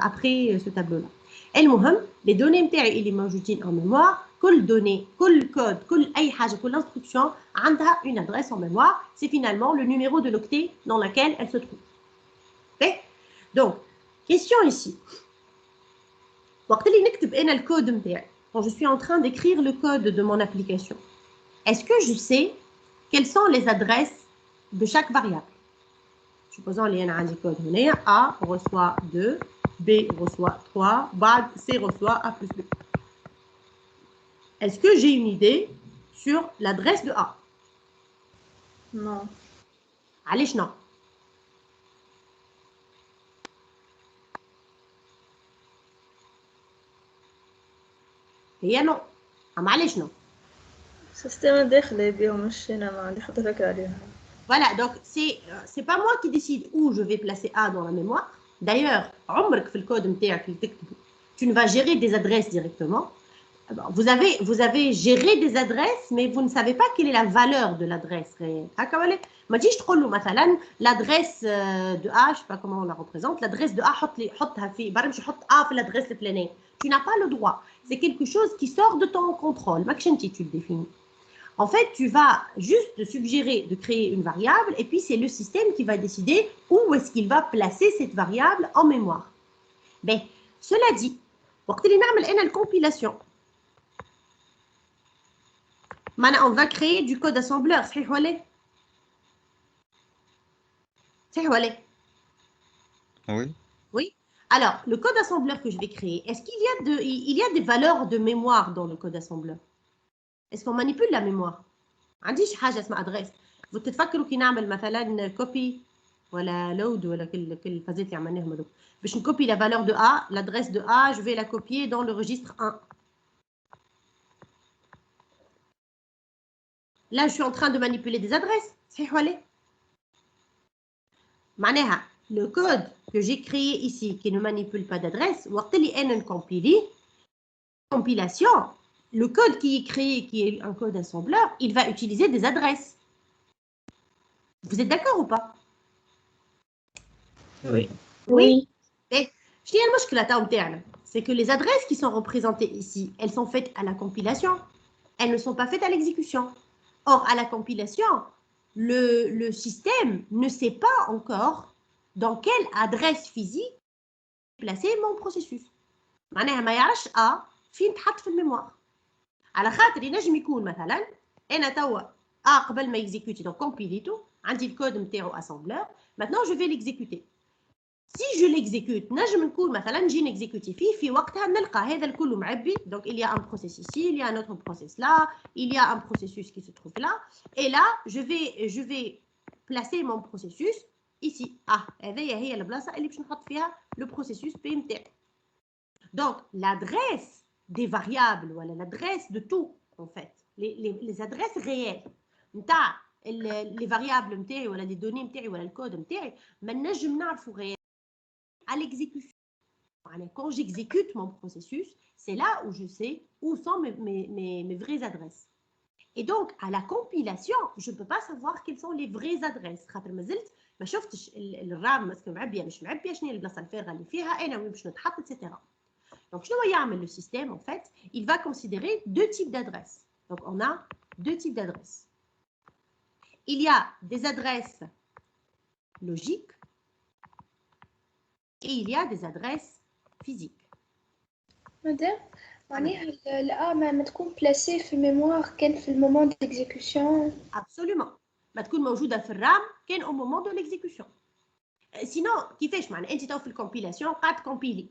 après ce tableau-là. Et les données اللي موجودين en mémoire, كل donnée, كل code, كل أي حاجة, كل instruction عندها une adresse en mémoire. C'est finalement le numéro de l'octet dans lequel elle se trouve. Okay? Donc, question ici. وقت اللي نكتب أنا الكود متاعي, quand je suis en train d'écrire le code de mon application, est-ce que je sais quelles sont les adresses de chaque variable? Supposons qu'il y a un code donné, A reçoit 2, B reçoit 3, C reçoit A plus B. Est-ce que j'ai une idée sur l'adresse de A? Non. Allez, non. هي نو معليش نو سيستم داخلي بيهم مش انا ما عندي حتى فكره عليها. Voilà, donc c'est pas moi qui décide où je vais placer A dans la mémoire. D'ailleurs, عمرك في الكود نتاعك اللي تكتبه, tu ne vas gérer des adresses directement. Vous avez géré des adresses, mais vous ne savez pas quelle est la valeur de l'adresse réelle. ما تجيش تقول له مثلا l'adresse de A, je sais pas comment on la représente, l'adresse de A حطها في برمش حط A في l'adresse الفلانية. Tu n'as pas le droit. C'est quelque chose qui sort de ton contrôle. Maxenti, tu le définis. En fait, tu vas juste suggérer de créer une variable et puis c'est le système qui va décider où est-ce qu'il va placer cette variable en mémoire. Mais cela dit, وقت اللي نعمل أنا الcompilation, on va créer du code assembleur. صحيح ولا؟ صحيح ولا؟ Oui. Oui. Alors, le code assembleur que je vais créer, est-ce qu'il y a des valeurs de mémoire dans le code assembleur? Est-ce qu'on manipule la mémoire? عنديش حاجة اسمها adresse. Vous تتفكروا كي نعمل مثلا copy ولا load ولا كل فازات اللي عملناهم هذوك باش نكوبي la valeur de A, l'adresse de A, je vais la copier dans le registre 1. Là, je suis en train de manipuler des adresses. صحيح ولا؟ معناها le code que j'ai créé ici qui ne manipule pas d'adresse, وقت اللي أنا نكمبيلي, compilation, le code qui est créé, qui est un code assembleur, il va utiliser des adresses. Vous êtes d'accord ou pas? Oui. Oui. Et c'est que les adresses qui sont représentées ici, elles sont faites à la compilation. Elles ne sont pas faites à l'exécution. Or, à la compilation, le système ne sait pas encore dans quelle adresse physique placer mon processus. معناها ما يعرفش فين تحط في الميموار. على خاطر ينجم يكون مثلا انا توا قبل ما يكزيكوتي دونك كومبيليتو عندي الكود نتاعو اسامبلور. Maintenant je vais l'exécuter. Si je l'exécute, نجم نكون مثلا نجي نكزيكوتي فيه في وقتها نلقى هذا الكل معبي. Donc il y a un process ici, il y a un autre process là, il y a un processus qui se trouve là, et là je vais placer mon processus ici. هذه هي البلاصه اللي باش نحط فيها le processus P نتاعي. Donc l'adresse des variables ou l'adresse de tout en fait, les adresses réelles نتاع les variables نتاعي ولا les données نتاعي ولا الكود نتاعي ما نجم نعرفو غير à l'exécution. Quand j'exécute mon processus, c'est là où je sais où sont mes vraies adresses. Et donc, à la compilation, je ne peux pas savoir quelles sont les vraies adresses. خاطر ما زلت ما شفتش الرام مسكو معبيه مش معبيه شنو هي البلاصه الفارغه اللي فيها انا وين باش نتحط etc. Donc, شنو يعمل le système en fait? Il va considérer deux types d'adresses. Donc, on a deux types d'adresses. Il y a des adresses logiques et il y a des adresses physiques. Madame, معناها ما تكون بلاسي في الميموار كان في المومون ديكزيكسيون. Absolument. ما تكون موجودة في الرام كان au moment de l'exécution. Sinon كيفاش معناها انت تو في الكومبيلاسيون قاعد تكومبيلي.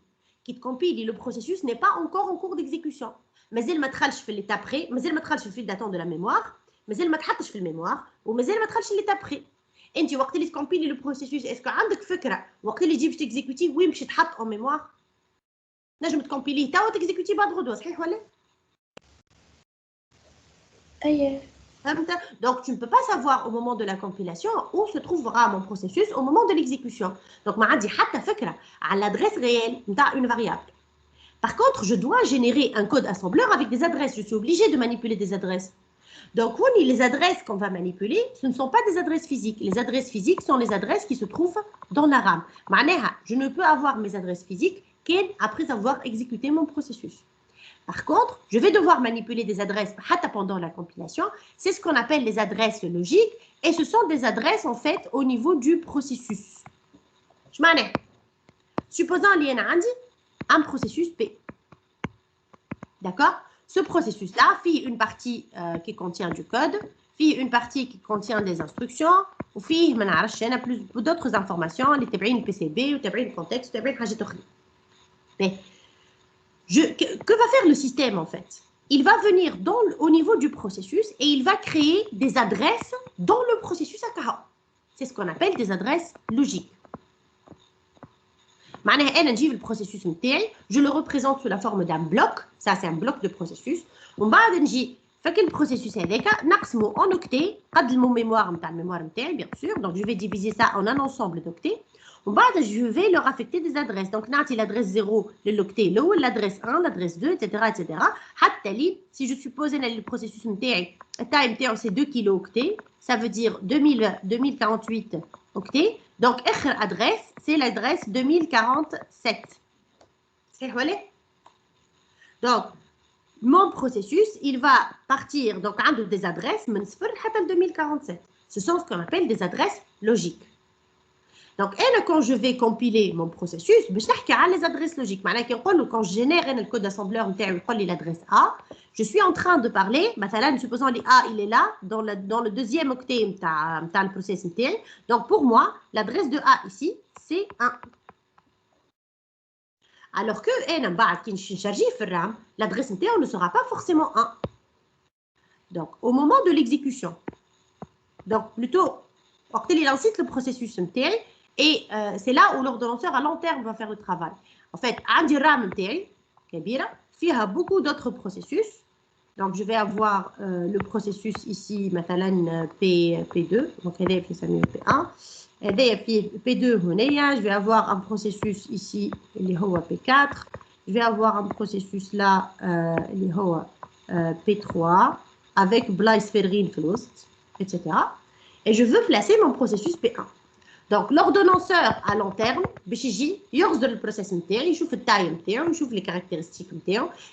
كي تكومبيلي le processus n'est pas encore en cours d'exécution. مازال ما دخلش في l'étape pré, مازال ما دخلش في الفيل d'attente de la mémoire, مازال ما تحطش في الميموار ومازال ما دخلش l'étape pré. انت وقت اللي تكومبيلي لو بروسيسوس اسكو عندك فكره وقت اللي تجي باش تكزيكوتي وين باش يتحط اون ميموار؟ نجم تكومبيليه توا وتكزيكوتي بعد غدوه صحيح ولا؟ اييه فهمت؟ Donc tu ne peux pas savoir au moment de la compilation où se trouvera mon processus au moment de l'exécution. Donc ما عندي حتى فكره على l'adresse réelle نتاع une variable. Par contre, je dois générer un code assembleur avec des adresses. Je suis obligée de manipuler des adresses. Donc, les adresses qu'on va manipuler, ce ne sont pas des adresses physiques. Les adresses physiques sont les adresses qui se trouvent dans la RAM. Je ne peux avoir mes adresses physiques qu'après avoir exécuté mon processus. Par contre, je vais devoir manipuler des adresses pendant la compilation. C'est ce qu'on appelle les adresses logiques. Et ce sont des adresses, en fait, au niveau du processus. Supposons qu'il y a un processus P. D'accord? Ce processus-là fait une partie qui contient du code, fait une partie qui contient des instructions, ou fait plus d'autres informations, les تبعين PCB, ou تبعين contexte, ou تبعين حاجات أخرى. Mais que va faire le système en fait? Il va venir au niveau du processus et il va créer des adresses dans le processus à carreau. C'est ce qu'on appelle des adresses logiques. معناها انا نجيب البروسيسوس نتاعي جو لو ريبريزونت سو لا فورم دان بلوك سا سي ان بلوك دو بروسيسوس ومن بعد نجي فك البروسيسوس هذاك نقسمو اون اوكتي قد الميموار نتاع الميموار نتاعي بيان سور دونك جو في ديفيزي سا اون ان انسومبل دوكتي ومن بعد جو في لور افيكتي دي ادريس دونك نعطي لادريس 0 للوكتي الاول لادريس 1 لادريس 2 ايتترا ايتترا حتى لي سي جو سوبوز ان البروسيسوس نتاعي التايم نتاعو سي 2 كيلو اوكتي ça veut dire 2048 octets. Donc, autre adresse, c'est l'adresse 2047. C'est vrai? Donc, mon processus, il va partir, donc, des adresses, mais 2047. Ce sont ce qu'on appelle des adresses logiques. Donc, quand je vais compiler mon processus, je vais les adresses logiques. Quand je génère le code d'assembleur, l'adresse A, je suis en train de parler, supposons que A, il est là, dans le deuxième octet de le processus. Donc, pour moi, l'adresse de A ici, c'est 1. Alors que, l'adresse ne sera pas forcément 1. Donc, au moment de l'exécution, donc plutôt, quand il incite le processus, et c'est là où l'ordonnanceur à long terme va faire le travail. En fait, عندي RAM نتاعي كبيرة فيها beaucoup d'autres processus. Donc, je vais avoir le processus ici, مثلا P2, donc هذا يسميه P1. هذا P2 هنايا, je vais avoir un processus ici اللي هو P4. je vais avoir un processus là, P3, avec Blaise Ferrin Flost, etc. Et je veux placer mon processus P1. Donc, l'ordonnanceur à long terme, il regarde le processus, il cherche le taille, il cherche les caractéristiques,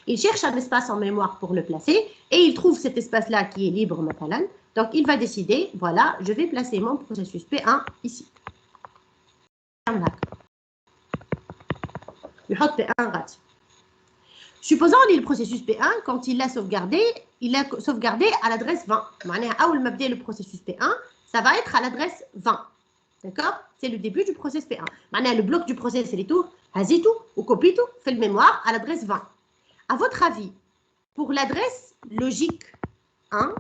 il cherche un espace en mémoire pour le placer et il trouve cet espace-là qui est libre, مثلاً. Donc, il va décider, voilà, je vais placer mon processus P1 ici. Il met P1 غادي. Supposons que le processus P1, quand il l'a sauvegardé à l'adresse 20. معناها أول ما بدأ le processus P1, ça va être à l'adresse 20. D'accord? C'est le début du processus P1. معناها le bloc du processus est tout, هزيته وكوبيته في الميموire à l'adresse 20. À votre avis, pour l'adresse logique 1,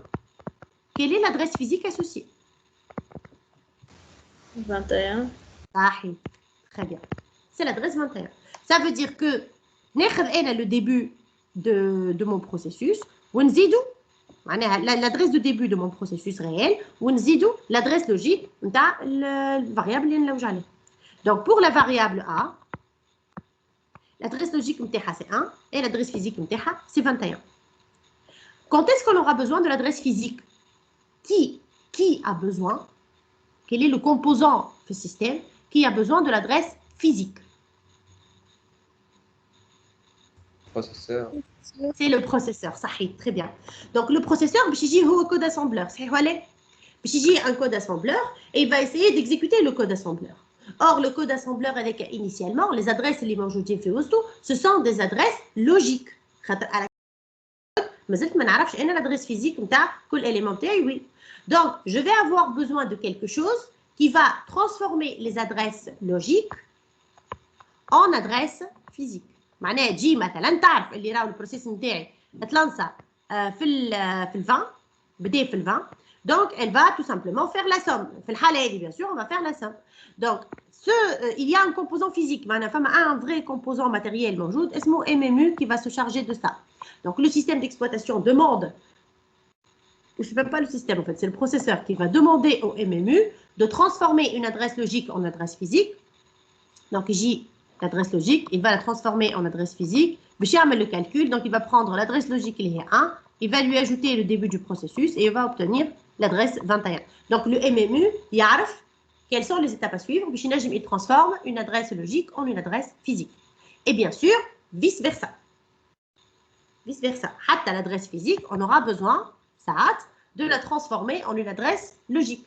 quelle est l'adresse physique associée? 21. Très bien. C'est l'adresse 21. Ça veut dire que ناخذ le début de mon processus ونزيدو l'adresse de début de mon processus réel ونزيدو l'adresse logique نتاع الفاريابل اللي نلوج عليه. Donc pour la variable A, l'adresse logique نتاعها c'est 1 et l'adresse physique نتاعها c'est 21. Quand est-ce qu'on aura besoin de l'adresse physique? Qui a besoin? Quel est le composant du système qui a besoin de l'adresse physique? Processeur. C'est le processeur, ça très bien. Donc le processeur, il a un code assembleur. Il a un code assembleur et il va essayer d'exécuter le code assembleur. Or, le code assembleur, avec initialement, les adresses les ce sont des adresses logiques. Mais je ne sais pas l'adresse physique de quel élément. Oui. Donc, je vais avoir besoin de quelque chose qui va transformer les adresses logiques en adresses physiques. معناها تجي مثلا تعرف اللي راهو البروسيس نتاعي تلانسا في ال 20 بدا في ال 20 donc elle va tout simplement faire la somme في الحاله هذه bien sûr on va faire la somme donc il y a un composant physique معناها فما un vrai composant matériel موجود اسمه MMU qui va se charger de ça. Donc le système d'exploitation demande, ou c'est même pas le système en fait, c'est le processeur qui va demander au MMU de transformer une adresse logique en adresse physique. Donc j'ai l'adresse logique, il va la transformer en adresse physique. Bicham le calcul, donc il va prendre l'adresse logique qui est 1, il va lui ajouter le début du processus et il va obtenir l'adresse 21. Donc le MMU, il yarf quelles sont les étapes à suivre. Bicham il transforme une adresse logique en une adresse physique. Et bien sûr, vice versa. Vice versa. Hatta l'adresse physique, on aura besoin, de la transformer en une adresse logique.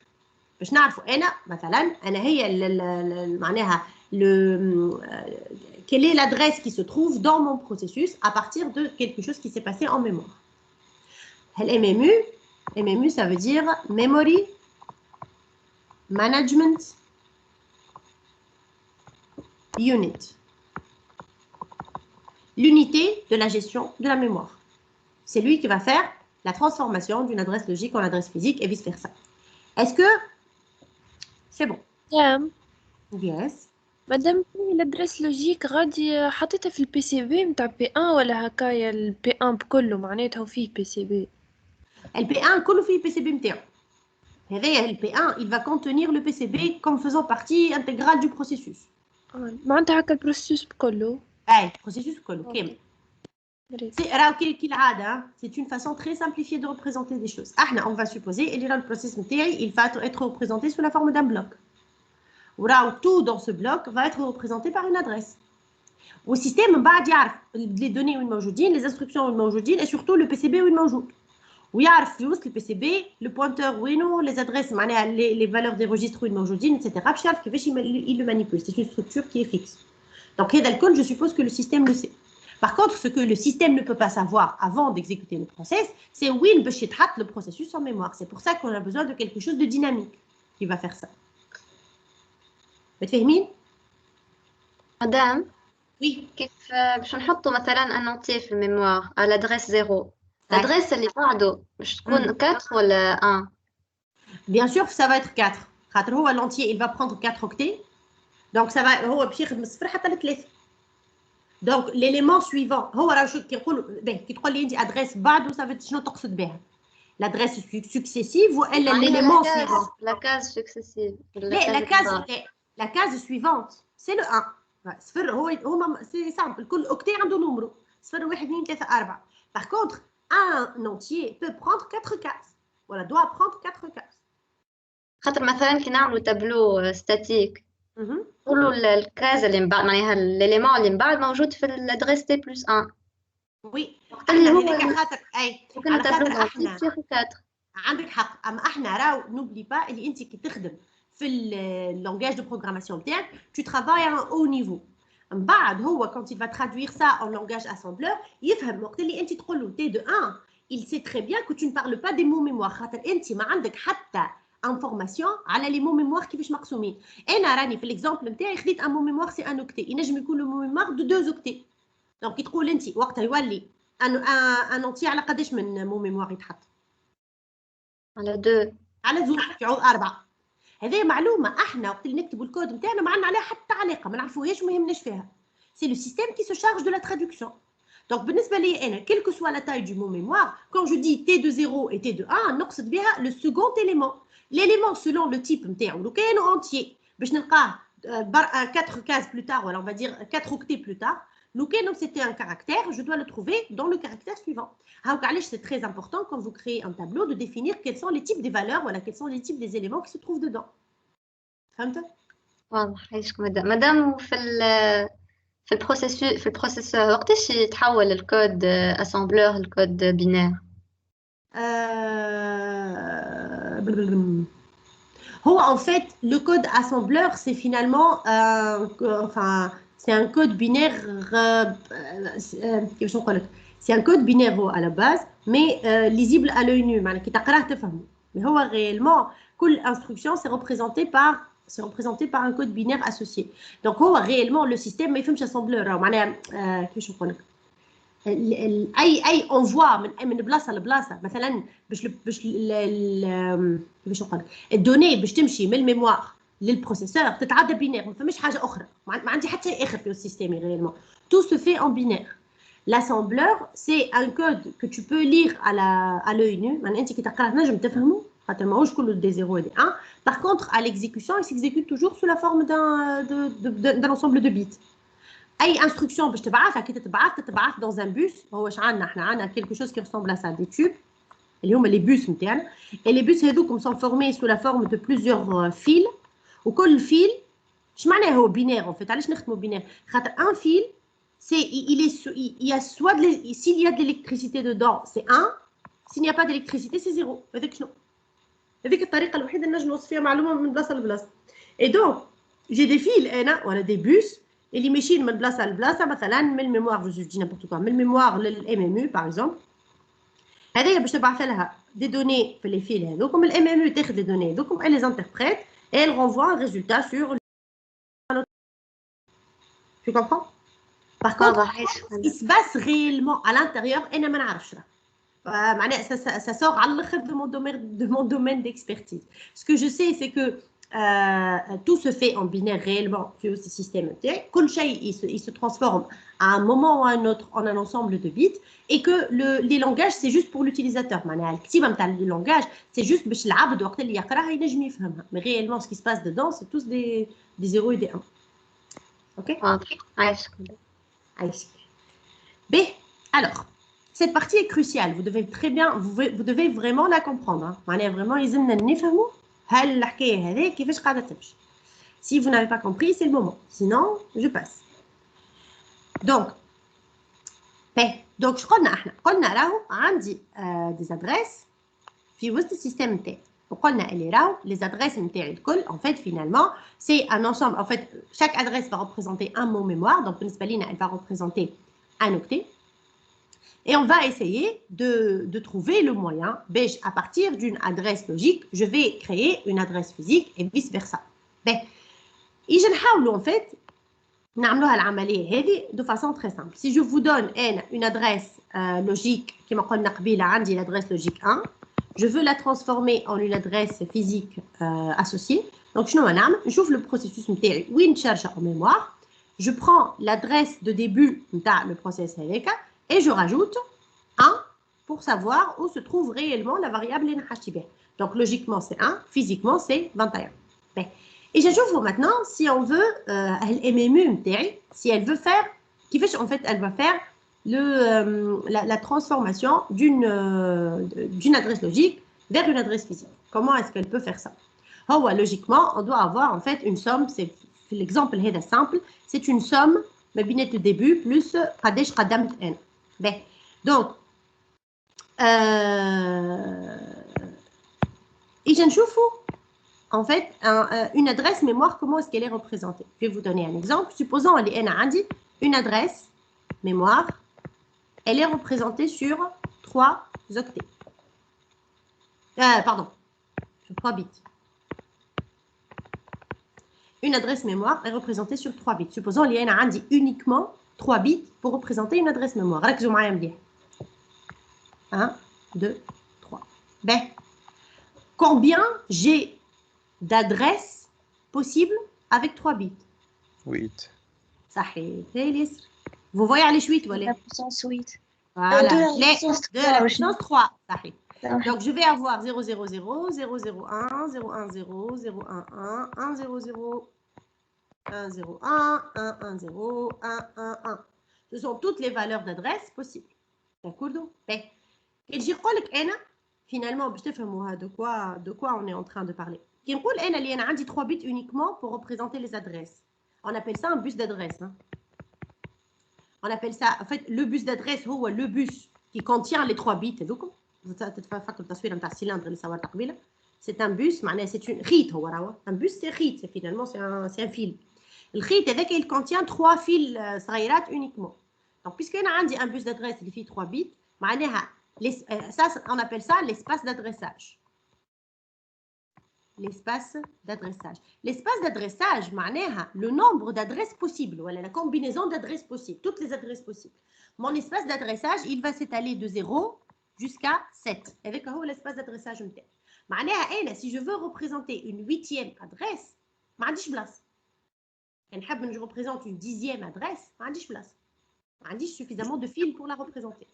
باش نعرفوا انا مثلا انا هي معناها quelle est l'adresse qui se trouve dans mon processus à partir de quelque chose qui s'est passé en mémoire. MMU ça veut dire Memory Management Unit. L'unité de la gestion de la mémoire. C'est lui qui va faire la transformation d'une adresse logique en adresse physique et vice versa. Est-ce que c'est bon? Yes. مادام الادريس لوجيك غادي حطيتها في البي سي بي نتاع بي 1 ولا هكايا البي 1 بكله معناتها فيه بي سي بي؟ البي 1 كله فيه البي سي بي نتاعو. هذايا البي 1 il va contenir le PCB comme faisant partie intégrale du processus. معناتها هكا البروسيس بكله. اي البروسيس كله كامل. راهو كالعاده c'est une façon très simplifiée de représenter des choses. احنا on va supposer اللي راه البروسيس نتاعي il va être représenté sous la forme d'un bloc. Tout dans ce bloc va être représenté par une adresse. Au système, les données où les instructions où et surtout le PCB où il le PCB, le pointeur où les adresses, les valeurs des registres où etc. Il le manipule. C'est une structure qui est fixe. Donc, je suppose que le système le sait. Par contre, ce que le système ne peut pas savoir avant d'exécuter le process, c'est où il le processus en mémoire. C'est pour ça qu'on a besoin de quelque chose de dynamique qui va faire ça. متفاهمين؟ مدام وي كيف باش نحطوا مثلا انوتي في الميموار على لادريس 0 لادريس اللي بعده باش تكون 4 ولا 1 Bien sûr ça va être 4 خاطر هو l'entier il va prendre 4 octets donc ça va هو باش يخدم الصفر حتى ل3 donc l'élément suivant هو راه شو كيقولوا كي تقول لي انت ادريس بعده ça veut شنو تقصد بها l'adresse successive ou l'élément suivant la case successive la case suivante, c'est le 1. صفر هما سي سامبل كل اوكتي عنده نومرو 0 1 2 3 4. Par contre, un entier peut prendre 4 cases. Voilà, doit prendre 4 cases. خاطر مثلا كي نعملوا تابلو ستاتيك نقولوا الكاز اللي من بعد معناها الاليمون اللي من بعد موجود في الادريس تي بلس 1. وي اللي هو هذيك خاطر اي على خاطر احنا 4. عندك حق. اما احنا راو نوبلي با اللي انت كي تخدم في اللونجاج دو بروغراماسيون تاعك tu travailles à un haut niveau. من بعد هو quand il va traduire ça en langage assembleur يفهم وقت اللي انت تقول له تي دو 1 il sait très bien que tu ne parles pas des mots mémoire خاطر انت ما عندك حتى انفورماسيون على لي مو ميموار كيفاش مقسومين. انا راني في الاكزامبل نتاعي خديت ان مو ميموار سي ان اوكتي ينجم يكون لو مو ميموار دو 2 اوكتي. دونك كي تقول انت وقتها يولي ان اونتي على قداش من مو ميموار يتحط؟ على 2 على زوج يعود 4. هذه معلومه احنا وقت اللي نكتبوا الكود نتاعنا ما عندنا عليها حتى علاقه ما نعرفوهاش وما يهمناش فيها. سي لو سيستيم كي سو شارج دو لا traduction. Donc بالنسبه لي انا quelle que soit la taille du mot mémoire quand je dis t de 0 et t de 1 نقصد بها le second élément. L'élément selon le type نتاعو لو كانوا entier باش نلقاه 4 cases plus tard ولا on va dire 4 octets plus tard. لو كانوا c'était un caractère je dois le trouver dans le caractère suivant. هاوك علاش c'est très important quand vous créez un tableau de définir quels sont les types des valeurs voilà quels sont les types des éléments qui se trouvent dedans. فهمت؟ واضح. عايشك مدام في البروسيسور وقتاش يتحول الكود اسامبلور الكود بينير؟ هو en fait le code assembleur c'est finalement enfin c'est un code binaire كيفاش نقول لك c'est un code binaire à la base mais lisible à l'œil nu معناها كي تقراه تفهمه. mais هو réellement كل instruction c'est représenté par un code binaire associé. Donc هو réellement le système ما يفهمش assembleur معناها كيفاش نقول لك اي انفوا من بلاصه لبلاصه مثلا باش كيفاش نقول الدوني باش تمشي من الميموار للبروسيسور تتعدى بينير ما فماش حاجه اخرى ما عندي حتى شيء اخر في السيستم ريالمون tout se fait en binaire. L'assembleur c'est un code que tu peux lire à l'œil nu معناها انت كي تقراه تنجم تفهمه خاطر ماهوش كله دي 0 et des 1. Par contre à l'exécution il s'exécute toujours sous la forme d'un ensemble de bits. اي instruction باش تبعثها كي تتبعث dans un bus. هو واش عندنا احنا عندنا quelque chose qui ressemble à ça des tubes اللي هما les bus نتاعنا et les bus هذوكم sont formés sous la forme de plusieurs fils وكل fil اش معناه هو بينير en fait علاش نخدموا بينير خاطر un fil c'est il y a soit s'il y a de l'électricité dedans c'est 1 s'il n'y a pas d'électricité c'est 0. هذاك شنو هذيك الطريقه الوحيده اللي نجم نوصف فيها معلومه من بلاصه لبلاصه. et donc j'ai des fils انا ولا des bus اللي ماشيين من بلاصه لبلاصه مثلا من الميموار جو دي نيمبورت كوا من الميموار للام ام يو باغ اكزومبل. هذايا باش تبعث لها دي دوني في لي فيل هذوكم الام ام يو تاخذ لي دوني هذوكم اي لي انتربريت et elle renvoie un résultat sur tu comprends. Par contre ce qui se passe réellement à l'intérieur انا ما نعرفش معناها ça sort على الاخر de mon domaine d'expertise. Ce que je sais c'est que tout se fait en binaire réellement في ce système. كل شيء il se transforme à un moment ou à un autre en un ensemble de bits et que les langages c'est juste pour l'utilisateur. معناها الكتيبه نتاع le langage c'est juste باش العبد وقت اللي يقراها ينجم يفهمها. Mais réellement ce qui se passe dedans c'est tous des 0 et des 1. OK. عايشك. B. Alors cette partie est cruciale. Vous devez très bien vous devez vraiment la comprendre. معناها vraiment يلزمنا نفهموا هل الحكايه هذه كيفاش قاعده تمشي. Si vous n'avez pas compris c'est le moment. Sinon je passe. Donc قلنا راهو عندي des adresses في وسط السيستم نتاعي. وقلنا اللي راهو les adresses نتاعي الكل en fait finalement c'est un ensemble. En fait chaque adresse va représenter un mot mémoire. Donc بالنسبه لينا elle va représenter un octet. Et on va essayer de trouver le moyen, à partir d'une adresse logique, je vais créer une adresse physique et vice versa. إيجي نحاولوا en fait نعملوها العملية هذه de façon très simple. Si je vous donne une adresse logique كما قلنا قبيلة عندي l'adresse logique 1, je veux la transformer en une adresse physique associée. Donc شنو نعمل؟ نشوف le processus نتاعي وين charge en mémoire. Je prends l'adresse de début نتاع le process هذاك et je rajoute 1 pour savoir où se trouve réellement la variable اللي نحشي بها. Donc logiquement c'est 1, physiquement c'est 21. Et je trouve maintenant, si on veut, si elle veut faire, en fait, elle va faire la transformation d'une adresse logique vers une adresse physique. Comment est-ce qu'elle peut faire ça? Logiquement, on doit avoir en fait une somme, c'est l'exemple est simple, c'est une somme, mais bien le début, plus قداش قدمت n. Donc, et je trouve en fait, une adresse mémoire, comment est-ce qu'elle est représentée? Je vais vous donner un exemple. Supposons qu'elle a une adresse mémoire, elle est représentée sur 3 octets. Pardon, sur 3 bits. Une adresse mémoire est représentée sur 3 bits. Supposons qu'elle a uniquement 3 bits pour représenter une adresse mémoire. 1, 2, 3. Combien j'ai d'adresses possibles avec 3 bits? 8. Vous voyez les 8 voilà. La puissance 8. Voilà. De la puissance 3. Donc je vais avoir 0, 0, 0, 0, 0, 1, 0, 1, 0, 0, 1, 1, 1, 0, 0, 1, 0, 1, 1, 1, 0, 1, 1, 1. Ce sont toutes les valeurs d'adresse possibles. D'accord? Et je dis finalement, de quoi on est en train de parler. Il y a 3 bits uniquement pour représenter les adresses. On appelle ça un bus d'adresse. Hein. On appelle ça, en fait, le bus d'adresse, c'est le bus qui contient les 3 bits. C'est un bus, c'est une rite. Un bus, c'est rite, finalement, c'est un fil. Le rite, il contient 3 fils uniquement. Donc, puisqu'il y a un bus d'adresse qui fait 3 bits, ça, on appelle ça l'espace d'adressage. L'espace d'adressage. L'espace d'adressage, le nombre d'adresses possibles, voilà, la combinaison d'adresses possibles, toutes les adresses possibles. Mon espace d'adressage, il va s'étaler de 0 jusqu'à 7. Avec l'espace d'adressage. Si je veux représenter une 8e adresse, je n'ai pas de place. Je représente une 10e adresse, je n'ai pas de place. J'ai suffisamment de fils pour la représenter.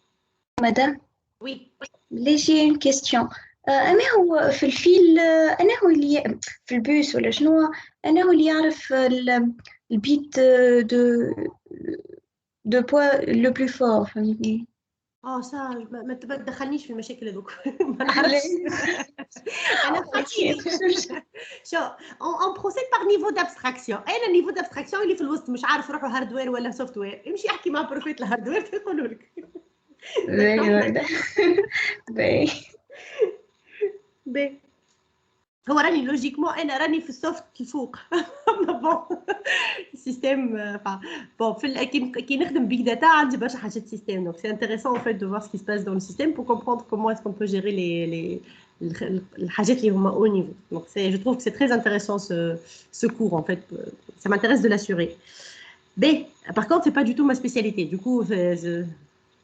Madame? Oui. Là, j'ai une question. أنا هو في الفيل أنا هو اللي في البوس ولا شنو أنا هو اللي يعرف البيت دو بوا لو بلو فور فهمتني؟ صح ما تدخلنيش في المشاكل هذوك ما نعرفش انا شو اون بروسيد باغ نيفو دابستراكسيون انا النيفو دابستراكسيون اللي في الوسط مش عارف روحو هاردوير ولا سوفت وير يمشي يحكي مع بروفيت الهاردوير يقولوا لك باهي هو راني لوجيكمون انا راني في السوفت الفوق بون السيستم بون كي نخدم بيج داتا عندي برشا حاجات سيستم دونك سي انتريسون en fait de voir ce qui se passe dans le système pour comprendre comment est-ce qu'on peut gérer les الحاجات اللي هما au niveau. Donc je trouve que c'est très intéressant ce cours en fait, ça m'intéresse de l'assurer. Mais par contre, c'est pas du tout ma spécialité. Du coup,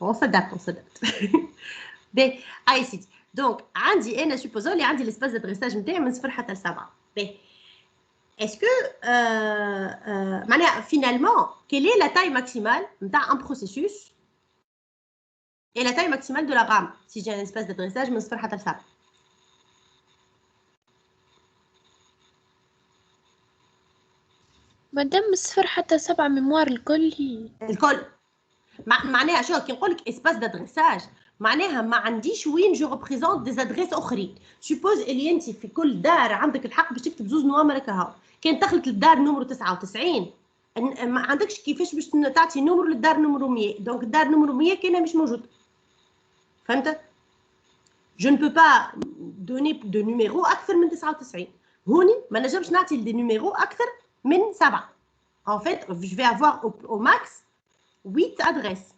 on s'adapte. Mais ici. Donc, supposons qu'il y a l'espace d'adressage de 0 حتى 7. Est-ce que, finalement, quelle est la taille maximale d'un processus et la taille maximale de la RAM si j'ai un espace d'adressage de 0 حتى 7? مادام 0 حتى 7 ميموار الكل هي الكل معناها شو كي نقول لك اسباس دادريساج معناها ما عنديش وين جو ريبريزونت دي ادريس اخرين. سوبوز اللي انت في كل دار عندك الحق باش تكتب زوز نوامر هكا كان دخلت للدار نمرو 99 ما عندكش كيفاش باش تعطي نمرو للدار نمرو 100. دونك الدار نمرو 100 كاينه مش موجود. فهمت؟ جو ne peux pas donner de numéro اكثر من 99. هوني ما نجمش نعطي دي نيميرو اكثر من 7. En fait, je vais avoir au max 8 adresses.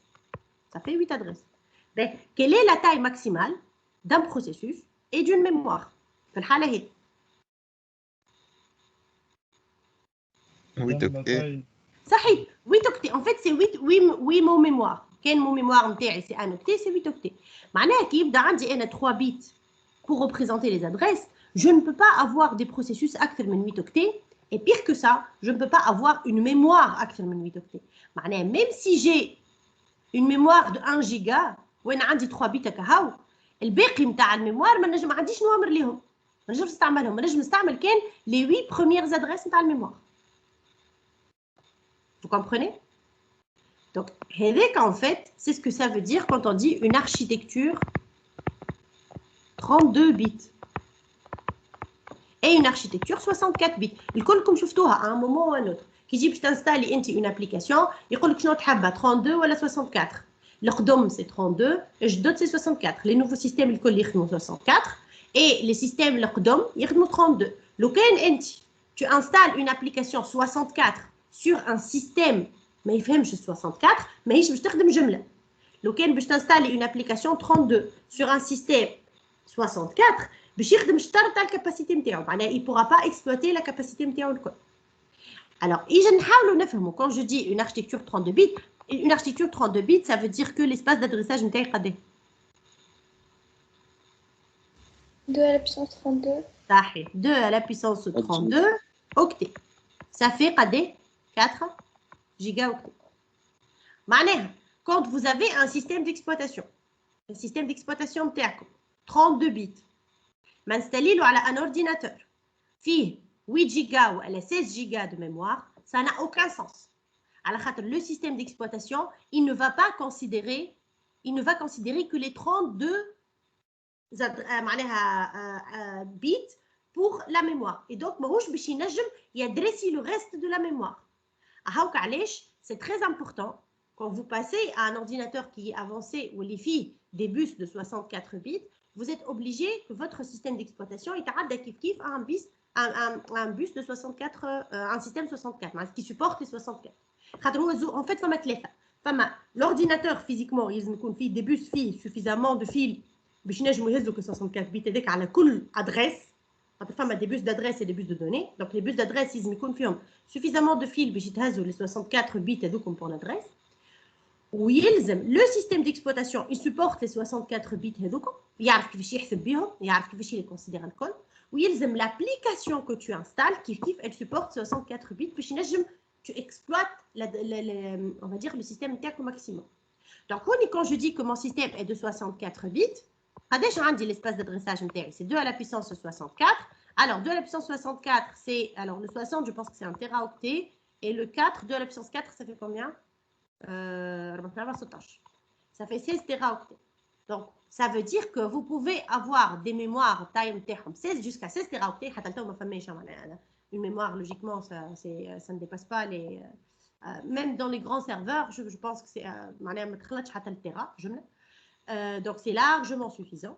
Ça fait 8 adresses. Donc, quelle est la taille maximale d'un processus et d'une mémoire? في الحالة هي 8 octets. صحيح 8 octets. En fait, c'est 8 mots mémoire. كان مو mémoire نتاعي c'est un octet, c'est 8 octets. معناها كي يبدا عندي أنا 3 bits pour représenter les adresses, je ne peux pas avoir des processus أكثر من 8 octets. Et pire que ça, je ne peux pas avoir une mémoire أكثر من 8 octets. معناها même si j'ai une mémoire de 1 giga وين عندي 3 بيت هكا هاو الباقي نتاع الميموار ما عنديش نوامر ليهم. ما نجمش نستعملهم، ما نجم نستعمل كان les 8 premières adresses نتاع الميموار. Vous comprenez? Donc, en fait, c'est ce que ça veut dire quand on dit une architecture 32 bits et une architecture 64 bits. الكلكم شفتوها à un moment ou à un autre. كي تجي باش تنستالي انت une application يقول لك شنو تحبها 32 ولا 64. القدم c'est 32 الجدد c'est 64. Les nouveaux systèmes الكل يخدموا 64 et les systèmes القدم يخدموا 32. لو كان انت tu installes une application 64 sur un système ما يفهمش 64 ماهيش باش تخدم جمله. لو كان باش تنستالي une application 32 sur un système 64 باش يخدم الشطر تاع الكاباسيتي نتاعو، معناها il pourra pas exploiter la capacité نتاعو الكل. Alors, إجا نحاولوا نفهموا quand je dis une architecture 32 bits, une architecture 32 bits, ça veut dire que l'espace d'adressage نتاعي قداه 2 à la puissance 32. صحيح 2 à la puissance 32 octets. Ça fait قداه 4 gigaoctets. معناها quand vous avez un système d'exploitation, le système d'exploitation نتاعكم 32 bits, ما نستليلو على un ordinateur فيه 8 gigas ou à la 16 gigas de mémoire, ça n'a aucun sens. Alors, le système d'exploitation, il ne va considérer que les 32 bits pour la mémoire. Et donc, il adresse le reste de la mémoire. C'est très important quand vous passez à un ordinateur qui est avancé ou les filles des bus de 64 bits, vous êtes obligé que votre système d'exploitation est un bus de 64, un système 64 qui supporte les 64. En fait, l'ordinateur physiquement, il y a des bus suffisamment de fils باش ينجموا يهزوا que 64 bits هذاك على كل adresse. فما des bus d'adresse et des bus de données. Donc les bus d'adresse ils يكون فيهم suffisamment de fils باش يتهزوا les 64 bits هذوكم pour l'adresse. ويلزم le système d'exploitation il supporte les 64 bits هذوكم، يعرف كيفاش يحسب بهم، يعرف كيفاش يكونسيدير الكل. ويلزم l'application que tu installes كيف elle supporte 64 bits باش ينجم tu exploites on va dire le système نتاعك au maximum. Donc quand je dis que mon système est de 64 bits, قداش عندي l'espace d'adressage نتاعي c'est 2 à la puissance 64. Alors 2 à la puissance 64 c'est alors le 60 je pense que c'est un téraoctet et le 4 2 à la puissance 4 ça fait combien? Ça fait 16 téraoctets. Donc ça veut dire que vous pouvez avoir des mémoires taille 16 jusqu'à 16 téraoctets. Une mémoire logiquement ça ne dépasse pas les même dans les grands serveurs je pense que c'est donc c'est largement suffisant.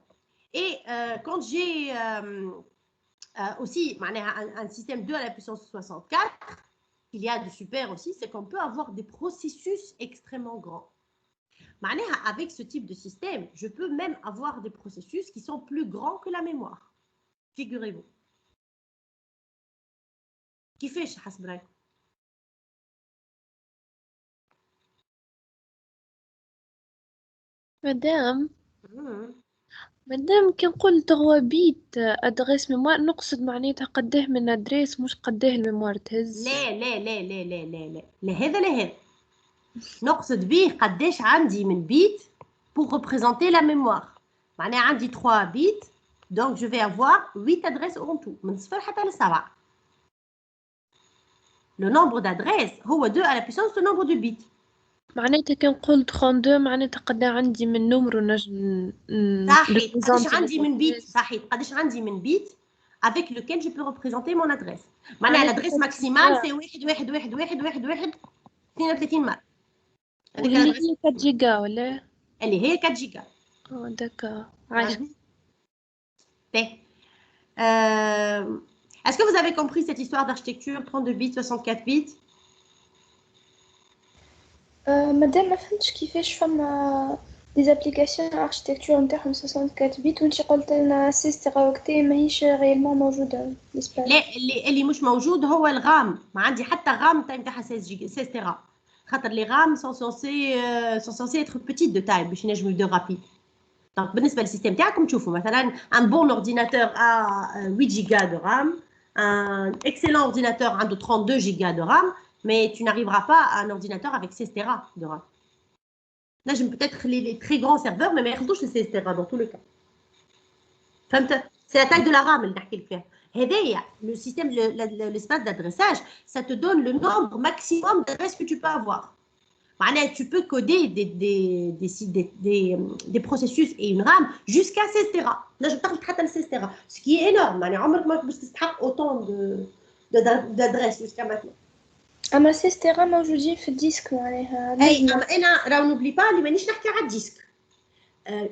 Et quand j'ai aussi un système 2 à la puissance 64, il y a de super aussi, c'est qu'on peut avoir des processus extrêmement grands. Avec ce type de système, je peux même avoir des processus qui sont plus grands que la mémoire. Figurez-vous. كيفاش حسب رايكم؟ مادام كي نقول تغوابيت ادريس ميموار نقصد معناتها قداه من ادريس مش قداه الميموار تهز. لا لا لا لا لا لا لا لا هذا لا هذا نقصد به قداش عندي من بيت pour représenter la mémoire. معناها عندي 3 بيت donc je vais avoir 8 adresses en tout من صفر حتى ل7. Le nombre d'adresses هو 2 à la puissance du nombre de bits. معناتها كي نقول 32 معناتها قد عندي من نمر نجم صحيح قداش عندي من بيت صحيح قداش عندي من بيت avec lequel je peux représenter mon adresse. معناها l'adresse maximale c'est 1.1.1.1.1.32 مرة. اللي هي 4 جيجا ولا؟ اللي هي 4 جيجا. داكا عايش. Est-ce que vous avez compris cette histoire d'architecture 32 bits 64 bits? مادام ما فهمتش كيفاش فما دي زابليكاسيون اركتيكتور نتاعهم 64 بيت وانت قلت لنا 6 تيراوكتي ماهيش غيالمون موجوده بالنسبه لا اللي مش موجود هو الغام. ما عندي حتى غام نتاعها 16 تيرا خاطر لي غام sont censés être petites de taille باش ينجموا يبداو رابيد. دونك بالنسبه للسيستم تاعكم تشوفوا مثلا un bon ordinateur a 8 gigas de RAM, un excellent ordinateur a 32 gigas de RAM, mais tu n'arriveras pas à un ordinateur avec 16 Tera de RAM. Là, j'aime peut-être les très grands serveurs, mais ils touchent les 16 Tera dans tous les cas. فهمت؟ C'est la taille de la RAM اللي نحكي لك فيها. هذايا le système, l'espace d'adressage, ça te donne le nombre maximum d'adresses que tu peux avoir. Tu peux coder des processus et une RAM jusqu'à 16 Tera. Là, je parle de 16 Tera, ce qui est énorme. Autant d'adresses jusqu'à maintenant. أما 16 تيرا موجودين في الديسك معناها. أي أنا راه n'oublie pas اللي مانيش نحكي على الديسك.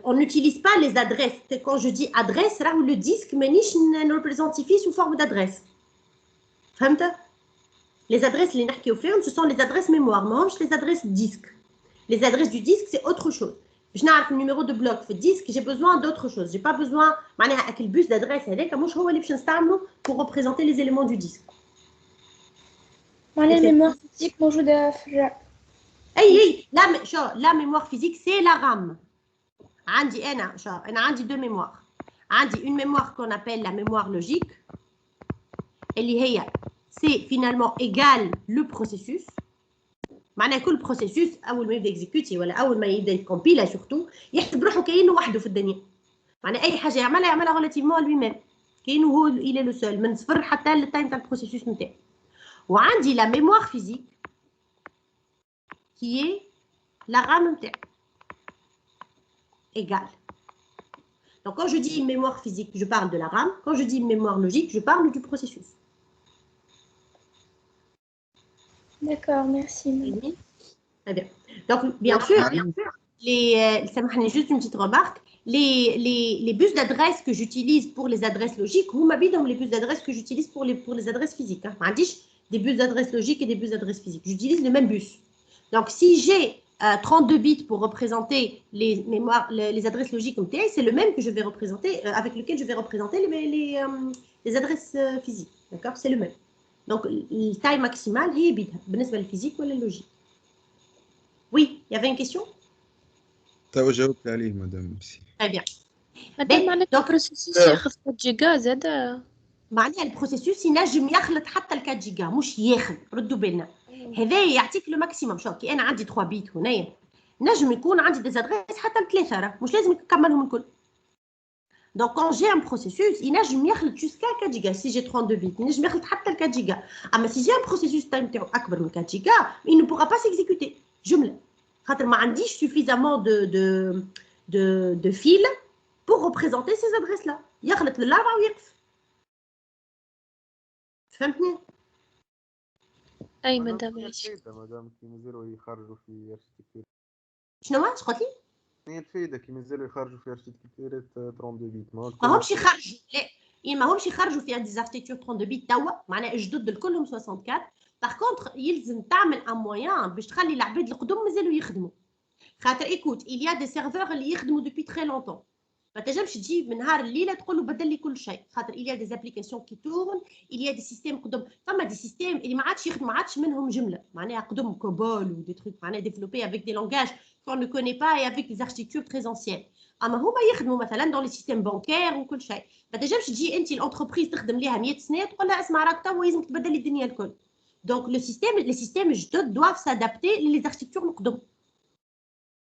On n'utilise pas les adresses. Quand je dis adresse, là où le disque مانيش نريبريزونتيفي sous forme d'adresse. فهمت؟ Les adresses les نحكيو فيهم ce sont les adresses mémoire, ماهمش les adresses disque. Les adresses du disque c'est autre chose. باش نعرف النيميرو دو بلوك في الديسك j'ai besoin d'autre chose. J'ai pas besoin معناها هاك البوس d'adresse هذاك مش هو اللي باش نستعملو pour représenter les éléments du disque. معناها الميموار فيزيك موجودة في الرام. اي لا mémoire physique c'est la RAM. عندي انا عندي deux mémoires. عندي une mémoire qu'on appelle la mémoire logique اللي هي c'est finalement égal le processus. معناها كل processus اول ما يبدا يكزيكوتي ولا اول ما يبدا يكومبيلا surtout يحسب روحه كأنه وحده في الدنيا. معناها اي حاجه يعملها relativement lui-même كأنه هو il est le seul من صفر حتى للتايم تاع البروسيسوس نتاعو. وعندي la mémoire physique qui est la RAM نتاعو égale. Donc quand je dis une mémoire physique, je parle de la RAM. Quand je dis une mémoire logique, je parle du processus. D'accord, merci. Très bien. Donc bien sûr, سامحني juste une petite remarque. Les bus d'adresse que j'utilise pour les adresses logiques, vous m'habillez dans les bus d'adresse que j'utilise pour les adresses physiques. Hein. Des bus d'adresse logique et des bus d'adresse physique. J'utilise le même bus. Donc si j'ai 32 bits pour représenter les adresses logiques comme tel, c'est le même que je vais représenter, avec lequel je vais représenter les adresses physiques. D'accord? C'est le même. Donc, la taille maximale est bit. بالنسبة للphysique ou la logique. Oui, il y avait une question? توا جاوبت عليه مدام. Très bien. مادام معناتها البروسيسوس ياخذ 4 جيجا زاد. معناها البروسيسوس ينجم يخلط حتى ال 4 جيجا مش ياخذ. ردوا بالنا. هذا يعطيك لو ماكسيموم. شوف كي انا عندي 3 بيت هنايا نجم يكون عندي دي ادريس حتى ل3 راه مش لازم نكملهم الكل. دونك كون جي ان بروسيسوس ينجم يخلط جوسكا 4 جيجا. سي جي 32 بيت ينجم يخلط حتى ل 4 جيجا. اما سي جي ان بروسيسوس تايم تاعو اكبر من 4 جيجا il ne pourra pas s'exécuter جمله خاطر ما عنديش suffisamment de fil pour représenter ces adresses là. يخلط للاربعه ويقف. فهمتني؟ اي مدام ماشي. مدام كي مازالوا يخرجوا في اركتيكتور. شنو قلت لي؟ هي تفيدة كي مازالوا يخرجوا في اركتيكتورات 32 بيت. ما همش يخرجوا لا ما همش يخرجوا في ديزاركتيكتور 32 بيت توا معناها جدد الكلهم 64. باغ كونتر يلزم تعمل ان مويان باش تخلي العباد القدم مازالوا يخدموا خاطر ايكوت il y a des serveurs اللي يخدموا depuis très longtemps. ما تنجمش تجي من نهار الليله تقول له بدل لي كل شيء خاطر il y a des applications qui tournent, il y a des systèmes قدم. فما دي سيستيم اللي ما عادش يخدموا ما عادش منهم جمله معناها قدم كوبول و دي تروك معناها développés avec des langages qu'on ne connaît pas et avec des architectures très anciennes. اما هما يخدموا مثلا dans les systèmes bancaires وكل شيء. ما تنجمش تجي انت الانتربريز تخدم ليها 100 سنه تقول لها اسمع راك توا لازم تبدل لي الدنيا الكل. Donc les systèmes الجدد doivent s'adapter les architectures القدم.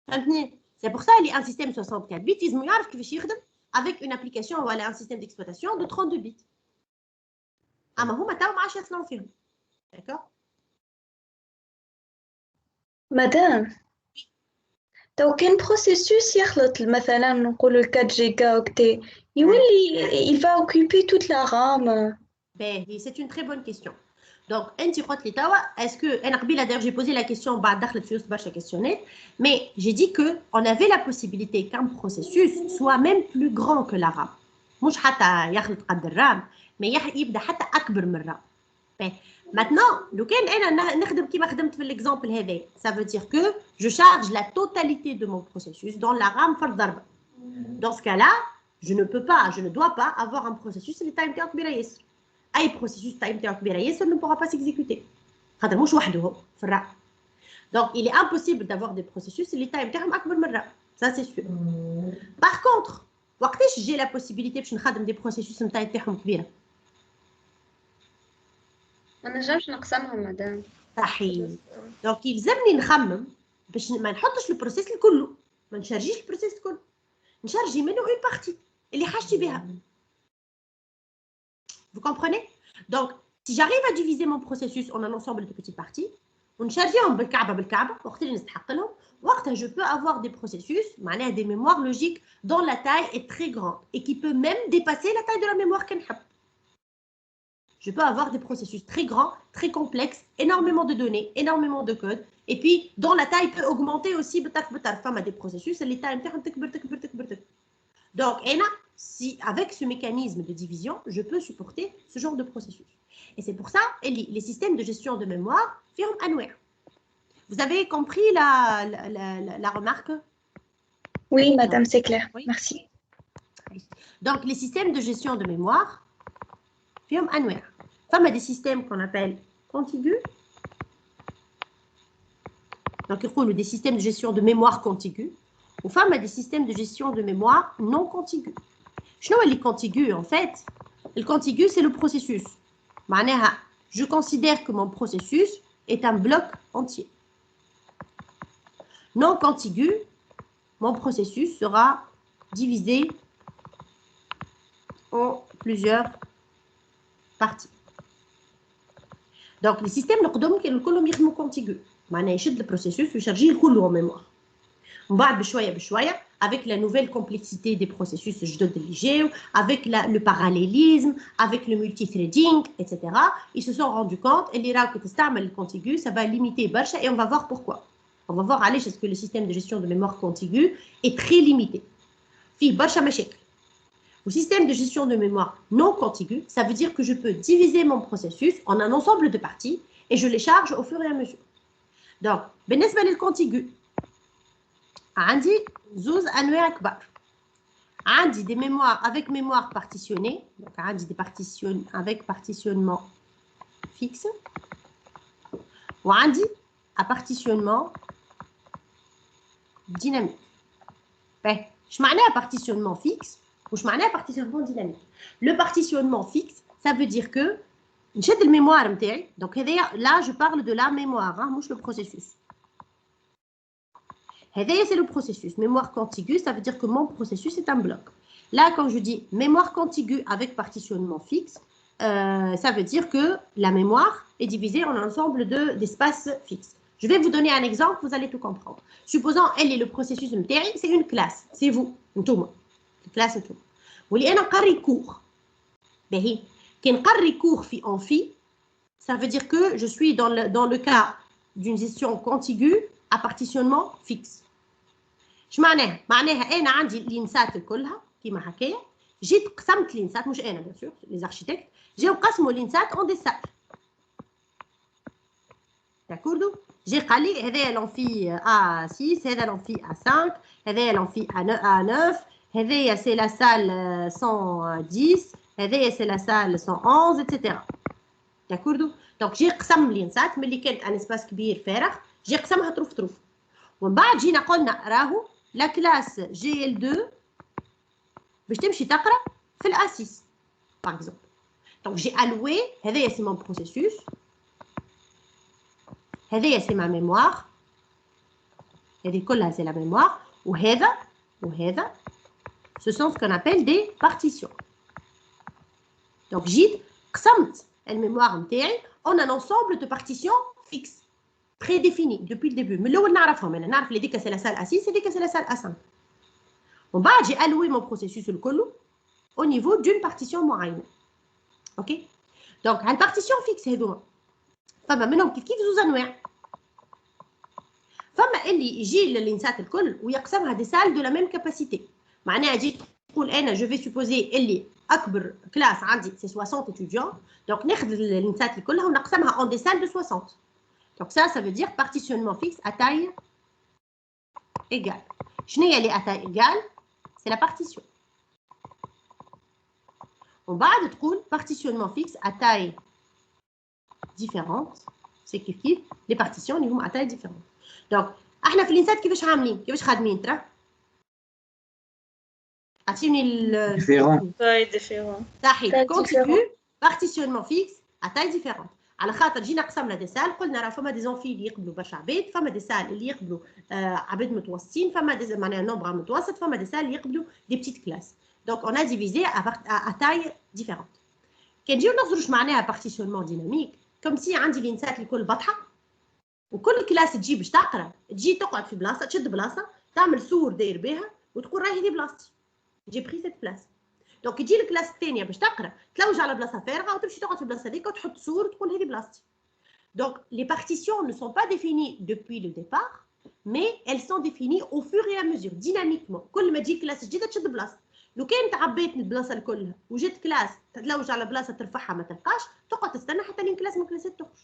فهمتني؟ C'est pour ça qu'il y a un système 64 bits, ils savent كيفاش يخدم avec une application ou un système d'exploitation de 32 bits. اما هما تاو ما عادش يصنعوا فيهم. D'accord? مدام تو كان بروسيسوس يخلط مثلا نقولوا 4 جيجا اوكتي يولي il va occuper toute la RAM. C'est une très bonne question. Donc, est-ce que, d'ailleurs, j'ai posé la question, mais j'ai dit qu'on avait la possibilité qu'un processus soit même plus grand que la RAM. مش حتى يخلط قد الرام mais يبدا حتى اكبر من الرام. Maintenant, لو كان انا نخدم كيما خدمت في الاكزامبل هذا ça veut dire que je charge la totalité de mon processus dans la RAM في الضربه. Dans ce cas-là, je ne dois pas avoir un processus اللي تايم تاعو كبيره ياسر. اي بروسيسوس تايم تاعو كبيره ياسر ne pourra pas s'exécuter خاطر مش وحده هو في الرام. Donc il est impossible d'avoir des processus اللي تايم تاعهم اكبر من الرام. Ça c'est sûr. Par contre, وقتاش j'ai la possibilité باش نخدم des processus نتاعي تاعهم كبيره؟ ما نجمش نقسمهم مدام. صحيح. دونك يلزمني نخمم باش ما نحطش البروسيس الكل، ما نشارجيش البروسيس الكل، نشارجي منه اون بارتي. اللي حاجتي بها. Vous comprenez? Donc, si j'arrive à diviser mon processus en un ensemble de petites parties, ونشارجيهم بالكعبة وقت اللي نستحق لهم، وقتها je peux avoir des processus معناها des mémoires logiques dont la taille est très grande et qui peut même dépasser la taille de la mémoire كنحب. Je peux avoir des processus très grands, très complexes, énormément de données, énormément de code, et puis dont la taille peut augmenter aussi بطرف. فما des processus اللي taille نتاعهم تكبر. Donc, si avec ce mécanisme de division, je peux supporter ce genre de processus. Et c'est pour ça que les systèmes de gestion de mémoire firment annuaire. Vous avez compris la remarque? Oui, madame, c'est clair. Oui. Merci. Donc, les systèmes de gestion de mémoire firment annuaire. Enfin, des systèmes qu'on appelle contigus. Donc, il faut des systèmes de gestion de mémoire contigus. Ou femmes à des systèmes de gestion de mémoire non contigus. Je sais les contigus, en fait. Le contigu, c'est le processus. Je considère que mon processus est un bloc entier. Non contigu, mon processus sera divisé en plusieurs parties. Donc, les systèmes sont contigus. يشد le processus ويشارجيه كله en mémoire. بعد بشوية avec la nouvelle complexité des processus جدد اللي جاو, avec le parallélisme, avec le multithreading, etc. Ils se sont rendus compte اللي راهو كي تستعمل الكونتيجو ça va limiter برشا et on va voir pourquoi. On va voir علاش que le système de gestion de mémoire contigu est très limité. فيه برشا مشاكل. Le système de gestion de mémoire non contigu, ça veut dire que je peux diviser mon processus en un ensemble de parties et je les charge au fur et à mesure. Donc, بالنسبة للcontigu, عندي زوز أنواع كبار. عندي des mémoires avec mémoire partitionnée, donc عندي des partitions avec partitionnement fixe, وعندي à partitionnement dynamique. Ben, je معناها partitionnement fixe وش معناها partitionnement dynamique. Le partitionnement fixe, ça veut dire que نشد الميموار نتاعي, donc là je parle de la mémoire, مش le processus. C'est le processus. Mémoire contiguë, ça veut dire que mon processus est un bloc. Là, quand je dis mémoire contiguë avec partitionnement fixe, ça veut dire que la mémoire est divisée en un ensemble d'espaces fixes. Je vais vous donner un exemple, vous allez tout comprendre. Supposons, elle est le processus متاعي, c'est une classe, c'est vous, نتوما. Classe نتوما. واللي أنا نقري cours. باهي. كي نقري cours في amphi, ça veut dire que je suis dans le cas d'une gestion contiguë à partitionnement fixe. شو معناها؟ معناها أنا عندي اللينسات كلها كيما هكايا، جيت قسمت اللينسات مش أنا بيان سور، لي زاركتيكت، جاو قسموا اللينسات أون دي سال. داكوردو؟ جي قال لي هذايا لونفي أ 6، هذا لونفي أ 5، هذايا لونفي أ 9، هذايا سي لا سال 110، هذايا سي لا سال 111 إتسيتيرا. داكوردو؟ دونك جي قسم اللينسات ملي كانت ان اسباس كبير فارغ، جي قسمها طروف. ومن بعد جينا قلنا راهو لا كلاس جي ال 2 باش تمشي تقرا في الا 6 باغ اكزومبل. دونك جي الوي هذايا سي مون بروسيسوس، هذايا سي ما ميموار، هذه كلها سي لا ميموار، وهذا ce sont ce qu'on appelle des partitions. Donc جيت قسمت الميموار نتاعي en un ensemble de partitions fixes prédéfinies depuis le début. من الاول نعرفهم، انا نعرف اللي ديك سي لا سال ا 6 هذيك سي لا سال ا 5. ومن بعد جي الوي مون بروسيسوس الكل au niveau d'une partition معينه. اوكي دونك هاد البارتيسيون فيكس هذوما فما منهم كيف زوز انواع. فما اللي يجي للانسات الكل ويقسمها دي سال دو لا ميم كاباسيتي. معناها جيت تقول انا جو في سوبوزي اللي اكبر كلاس عندي سي 60 étudiants، دونك ناخذ الانسات كلها ونقسمها اون دي سال دو 60. دونك ça veut dire partitionnement fixe à taille égale. شنو هي اللي à taille égale؟ c'est la partition. ومن بعد تقول partitionnement fixe à taille différente، c'est كيف les partitions اللي هما à taille différente. دونك احنا في الانسات كيفاش عاملين؟ كيفاش خادمين ترى؟ Différent. Taille différente. صحيح. Contigu, partitionnement fixe à taille différente. على خاطر جينا قسمنا دي سال، قلنا راه فما دي زونفي اللي يقبلوا برشا عباد، فما دي سال اللي يقبلوا عباد متوسطين، فما دي معناها نومبر متوسط، فما دي سال اللي يقبلوا دي بتيت كلاس. Donc, on a divisé à taille différente. Quand on نخرج معناها partitionnement dynamique, comme si عندي لينسات الكل بطحة وكل كلاس تجي باش تقرا تجي تقعد في بلاصة تشد بلاصة تعمل سور داير بها وتقول راهي هذه بلاصتي جي بري سيت بلاس. دونك تجي الكلاس الثانية باش تقرا تلوج على بلاصة فارغة وتمشي تقعد في البلاصة هذيك وتحط سور وتقول هذه بلاصتي. Donc, les partitions ne sont pas définies depuis le départ, mais elles sont définies au fur et à mesure, dynamiquement. كل ما تجي كلاس جديدة تشد بلاصة. لو كان تعبيت من البلاصة الكلها وجدت كلاس تتلوج على بلاصة ترفعها ما تلقاش تقعد تستنى حتى لين كلاس من كلاسات تخرج.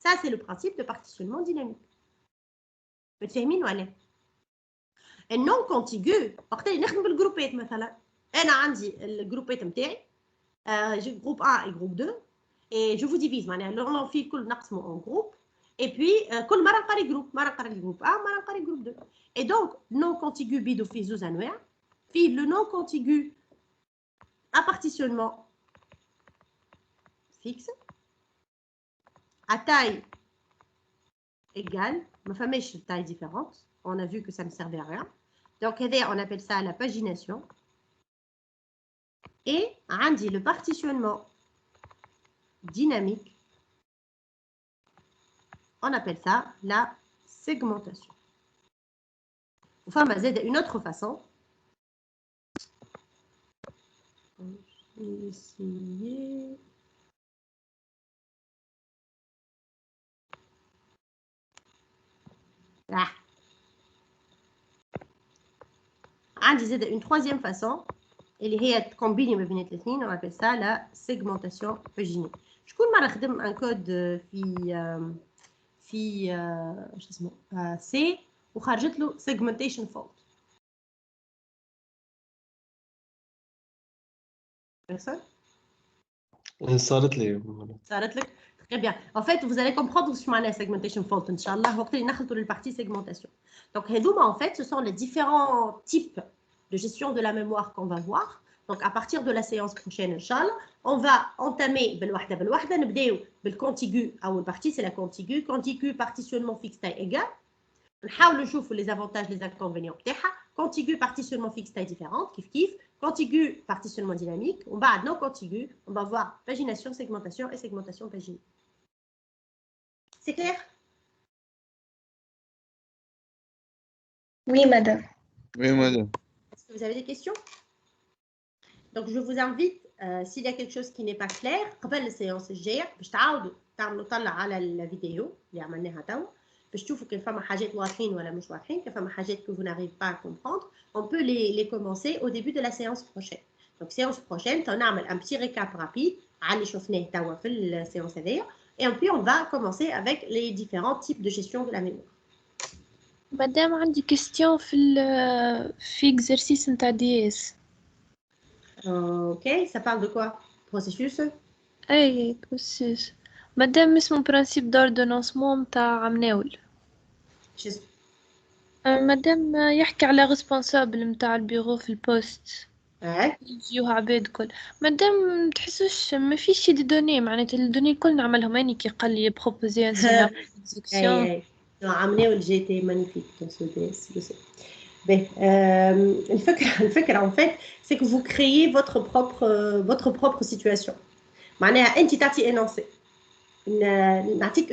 Ça, c'est le principe de partitionnement dynamique. متفاهمين ولا؟ النون كونتيغو وقت اللي نخدم بالجروبات مثلا أنا عندي الجروبات نتاعي جروب 1 et groupe 2 et je vous divise معناها لو في كل نقسمه en groupe et puis كل مرة نقري جروب مرة نقري الجروب 1 مرة نقري جروب 2 et donc non contigu بيدو فيه زوز أنواع في le non contigu à partitionnement fixe à taille égale, ma famille de taille différente, on a vu que ça ne servait à rien. Donc, on appelle ça la pagination. Et on dit le partitionnement dynamique, on appelle ça la segmentation. Enfin, une autre façon. Je vais essayer. عندي زاد une troisième façon اللي هي تكومبيني ما بين الاثنين on appelle ça la segmentation paginée. شكون مرة خدم ان كود في شو اسمه سي وخرجت له segmentation fault؟ personne؟ صارت لي لك très bien. En fait, vous allez comprendre ce que c'est la segmentation fault, Inch'Allah, وقت اللي ندخلوا للpartie segmentation. Donc, en fait, ce sont les différents types de gestion de la mémoire qu'on va voir. Donc, à partir de la séance prochaine, Inch'Allah, on va entamer بالوحدة بالوحدة نبداو بالcontigu. أول partie, c'est la contigu. Contigu, partitionnement fixe taille égale. نحاولوا نشوفوا les avantages, les inconvénients بتاعها. Contigu, partitionnement fixe taille différente, كيف كيف. Contigu, partitionnement dynamique. On va non contigu, on va voir pagination, segmentation et segmentation paginée. C'est clair? Oui, madame. Oui, madame. Est-ce que vous avez des questions? Donc, je vous invite, s'il y a quelque chose qui n'est pas clair, قبل السيانس الجاية باش تعاودوا تعملوا طلع على الفيديو اللي عملناها توا باش تشوفوا كيف فما حاجات واضحين ولا مش واضحين كيف فما حاجات que vous n'arrivez pas à comprendre. On peut les commencer au début de la séance prochaine. Donc, séance prochaine, on a un petit récap rapide على اللي شفناه توا في السيانس هذيا. Et puis, on va commencer avec les différents types de gestion de la mémoire. Madame, j'ai une question في exercice نتاع DS. Ok, ça parle de quoi? Processus? أي processus. Madame, اسمه principe d'ordonnancement نتاع مناول. مادام يحكي على responsable نتاع البيرو في البوست يجيوها عباد كل مادام تحسوش ما فيش شي دي دوني معناتها الدوني الكل نعملهم اني كي قال لي بروبوزي ان سيناريو اكزيكسيون عملوا الجي تي مانيفيك dans ce DS. الفكرة en fait c'est que vous créez votre propre situation. معناها انت تعطي énoncé نعطيك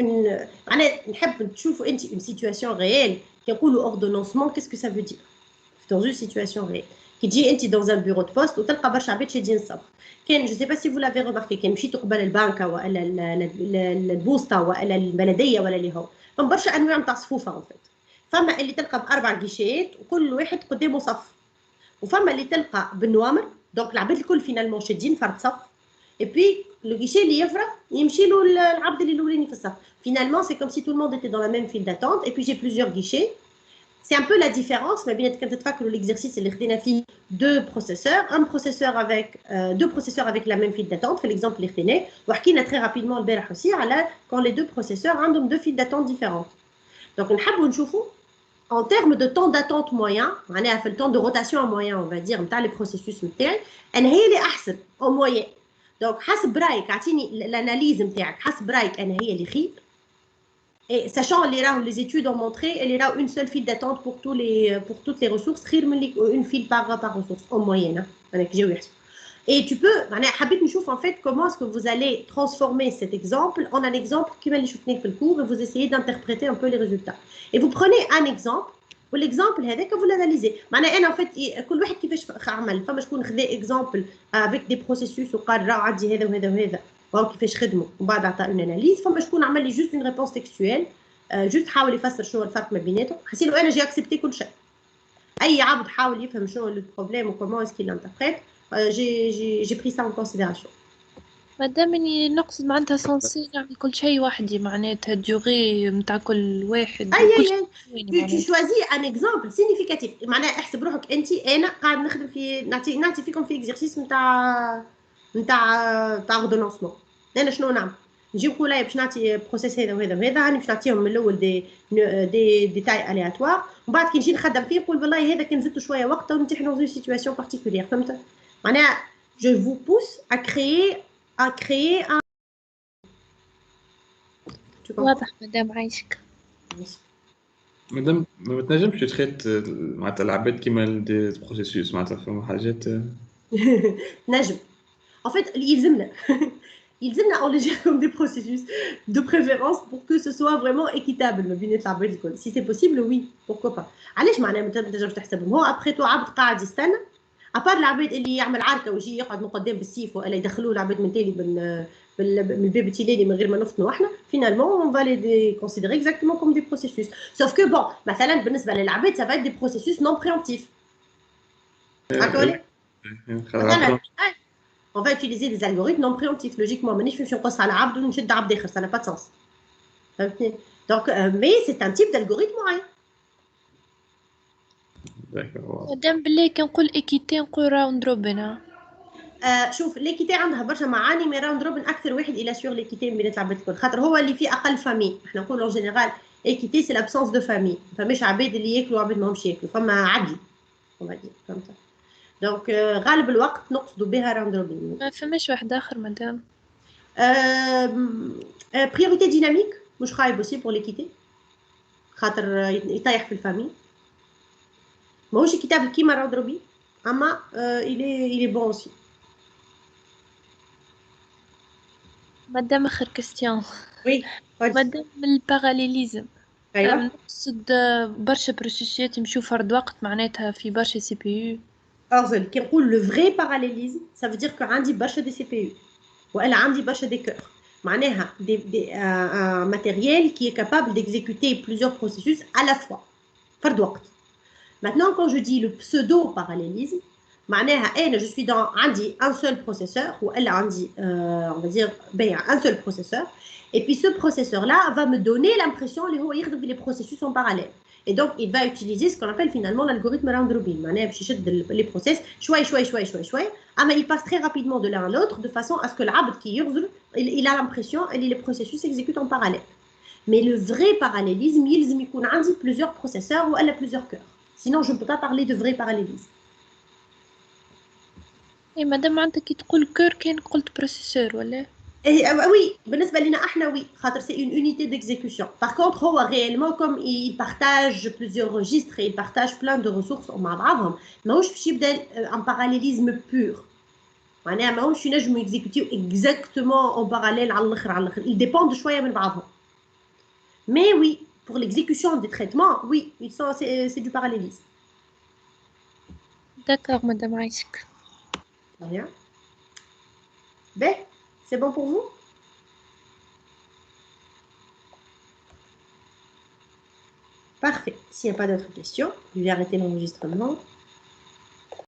معناها نحب تشوفوا انت une situation réelle. Qui يقولوا ordonnancement, qu'est-ce que ça veut dire? Dans une situation réelle. Qui dit, tu es dans un bureau de poste, ou tel qu'à Barchabet chez Dinsab. Je ne sais pas si vous l'avez remarqué, quand tu قبل البنك ou البوسطة ولا البلدية ولا اللي هو. فما برشا أنواع نتاع صفوفة en fait. فما اللي تلقى بأربع جيشات وكل واحد قدامه صف. وفما اللي تلقى بالنوامر، دونك العباد الكل فينالمون شادين فرد صف. Et puis le guichet اللي يفرق يمشي له العبد اللي الاولاني في الصف. Finalement, c'est comme si tout le monde était dans la même file d'attente et puis j'ai plusieurs guichets. C'est un peu la différence, mais bien que l'exercice est les deux processeurs, deux processeurs avec la même file d'attente, c'est l'exemple les ou très rapidement le berah aussi quand les deux processeurs ont deux files d'attente différentes. Donc on a en termes de temps d'attente moyen, on a fait le temps de rotation en moyen, on va dire, les processus elle est les en moyenne. Donc حسب رايك اعطيني l'analyse نتاعك حسب رايك انا هي اللي خير Et sachant les études ont montré, il y a une seule file d'attente pour toutes les ressources, une file par ressource en moyenne. Et tu peux, en fait, comment est-ce que vous allez transformer cet exemple en un exemple qui va les soutenir le cours et vous essayez d'interpréter un peu les résultats. Et vous prenez un exemple, ou l'exemple que vous l'analysez. En fait, كل واحد كيفاش عمل، فما شكون خدا exemple avec des processus وقال راه عندي هذا وهذا وهذا، وهو كيفاش خدموا، وبعد عطى une analyse، فما شكون عمل لي juste une réponse textuelle، juste حاول يفسر شنو الفرق ما بيناتهم، حسيت انا جي اكسبتي كل شيء. اي عبد حاول يفهم شنو لو بروبليم وكومون اسكي لانتربريت، j'ai pris ça en considération. مادام اني نقصد معناتها سونسي نعمل كل شيء وحدي، معناتها الديوغي نتاع كل واحد. tu choisis un exemple significatif. معناها احسب روحك انت انا قاعد نخدم في نعطي فيكم في اكزرسيس نتاع اوردونونسمون. انا شنو نعمل؟ نجي نقول باش نعطي بروسيس هذا وهذا وهذا، راني باش نعطيهم من الاول دي تاي الياتوار، ومن بعد كي نجي نخدم فيه نقول والله هذا كان زدت شويه وقت ونمتحنوا في سيتواسيون بارتيكولير. فهمت؟ معناها je vous pousse à créer un. واضح مدام عايشك. مادام ما تنجمش تخيط معناتها العباد كيما دي بروسيسوس، معناتها فما حاجات نجم. En fait, يلزمنا enleger comme des processus de préférence pour que ce soit vraiment équitable ما بين العباد الكل. Si c'est possible, oui, pourquoi pas. علاش معناها ما تنجمش تحسبهم؟ هو après tout عبد قاعد يستنى، ابار العباد اللي يعمل عركه ويجي يقعد من قدام بالسيف ولا يدخلوه العباد من تالي من الباب التالي من غير ما نفطنوا احنا، فينالمون اون فالي دي كونسيديري اكزاكتومون كوم دي بروسيسوس. سوف كو بون مثلا بالنسبه للعباد سافا دي بروسيسوس نون بريمبتيف. On va utiliser des algorithmes non préemptifs. Logiquement, مانيش نمشي نقص على عبد ونشد عبد اخر، ça n'a pas de sens. فهمتني؟ Donc mais c'est un type d'algorithme معين. مادام بالله كي نقول ايكيتي نقول راوند روبن. شوف ليكيتي عندها برشا معاني، مي راوند روبن اكثر واحد الى سور ليكيتي بين العباد الكل، خاطر هو اللي فيه اقل فامي. احنا نقولوا اون جينيرال ايكيتي سي لابسونس دو فامي، فماش عباد اللي ياكلوا وعباد ماهمش ياكلوا، فما عدل. فهمت؟ دونك غالب الوقت نقصدوا بها راوند روبن. ما فماش واحد اخر مدام. بريوريتي ديناميك مش خايب اوسي بور ليكيتي، خاطر يطيح في الفامي. ماهوش كتاب كيما راوند روبن، اما il est bon aussi. مادام اخر كاستيون. وي مادام الباراليليزم. ايوه نقصد برشا بروسيسات يمشيو فرد وقت معناتها في برشا سي بي يو. اغزل كي نقول لو فري باراليليزم ça veut dire que عندي برشا دي سي بي يو والا عندي برشا دي كور، معناها un matériel qui est capable d'exécuter plusieurs processus à la fois فرد وقت. Maintenant quand je dis le pseudo parallélisme معناها انا je suis dans عندي un seul processeur والا عندي on va dire un seul processeur, et puis ce processeur là va me donner l'impression اللي هو يخدم les processus en parallèle. Et donc, il va utiliser ce qu'on appelle finalement l'algorithme round robin. Les process, choix. Mais il passe très rapidement de l'un à l'autre de façon à ce que l'abd qui yurzel, il a l'impression que les processus s'exécutent en parallèle. Mais le vrai parallélisme, il y a plusieurs processeurs ou plusieurs cœurs. Sinon, je ne peux pas parler de vrai parallélisme. Et madame, عندك كي تقول cœur كان قلت processeur ولا؟ Oui, بالنسبة لنا احنا oui, c'est une unité d'exécution. Par contre, هو réellement comme il partage plusieurs registres et il partage plein de ressources مع بعضهم، ماهوش باش يبدا un parallélisme pur. معناها ماهوش ينجموا يكزيكوتيو exactement en parallèle على الآخر. Ils dépendent شوية من بعضهم. Mais oui, pour l'exécution des traitements, oui, c'est du parallélisme. D'accord, madame Aïsik. Bien. Ben, c'est bon pour vous? Parfait. S'il n'y a pas d'autres questions, je vais arrêter l'enregistrement.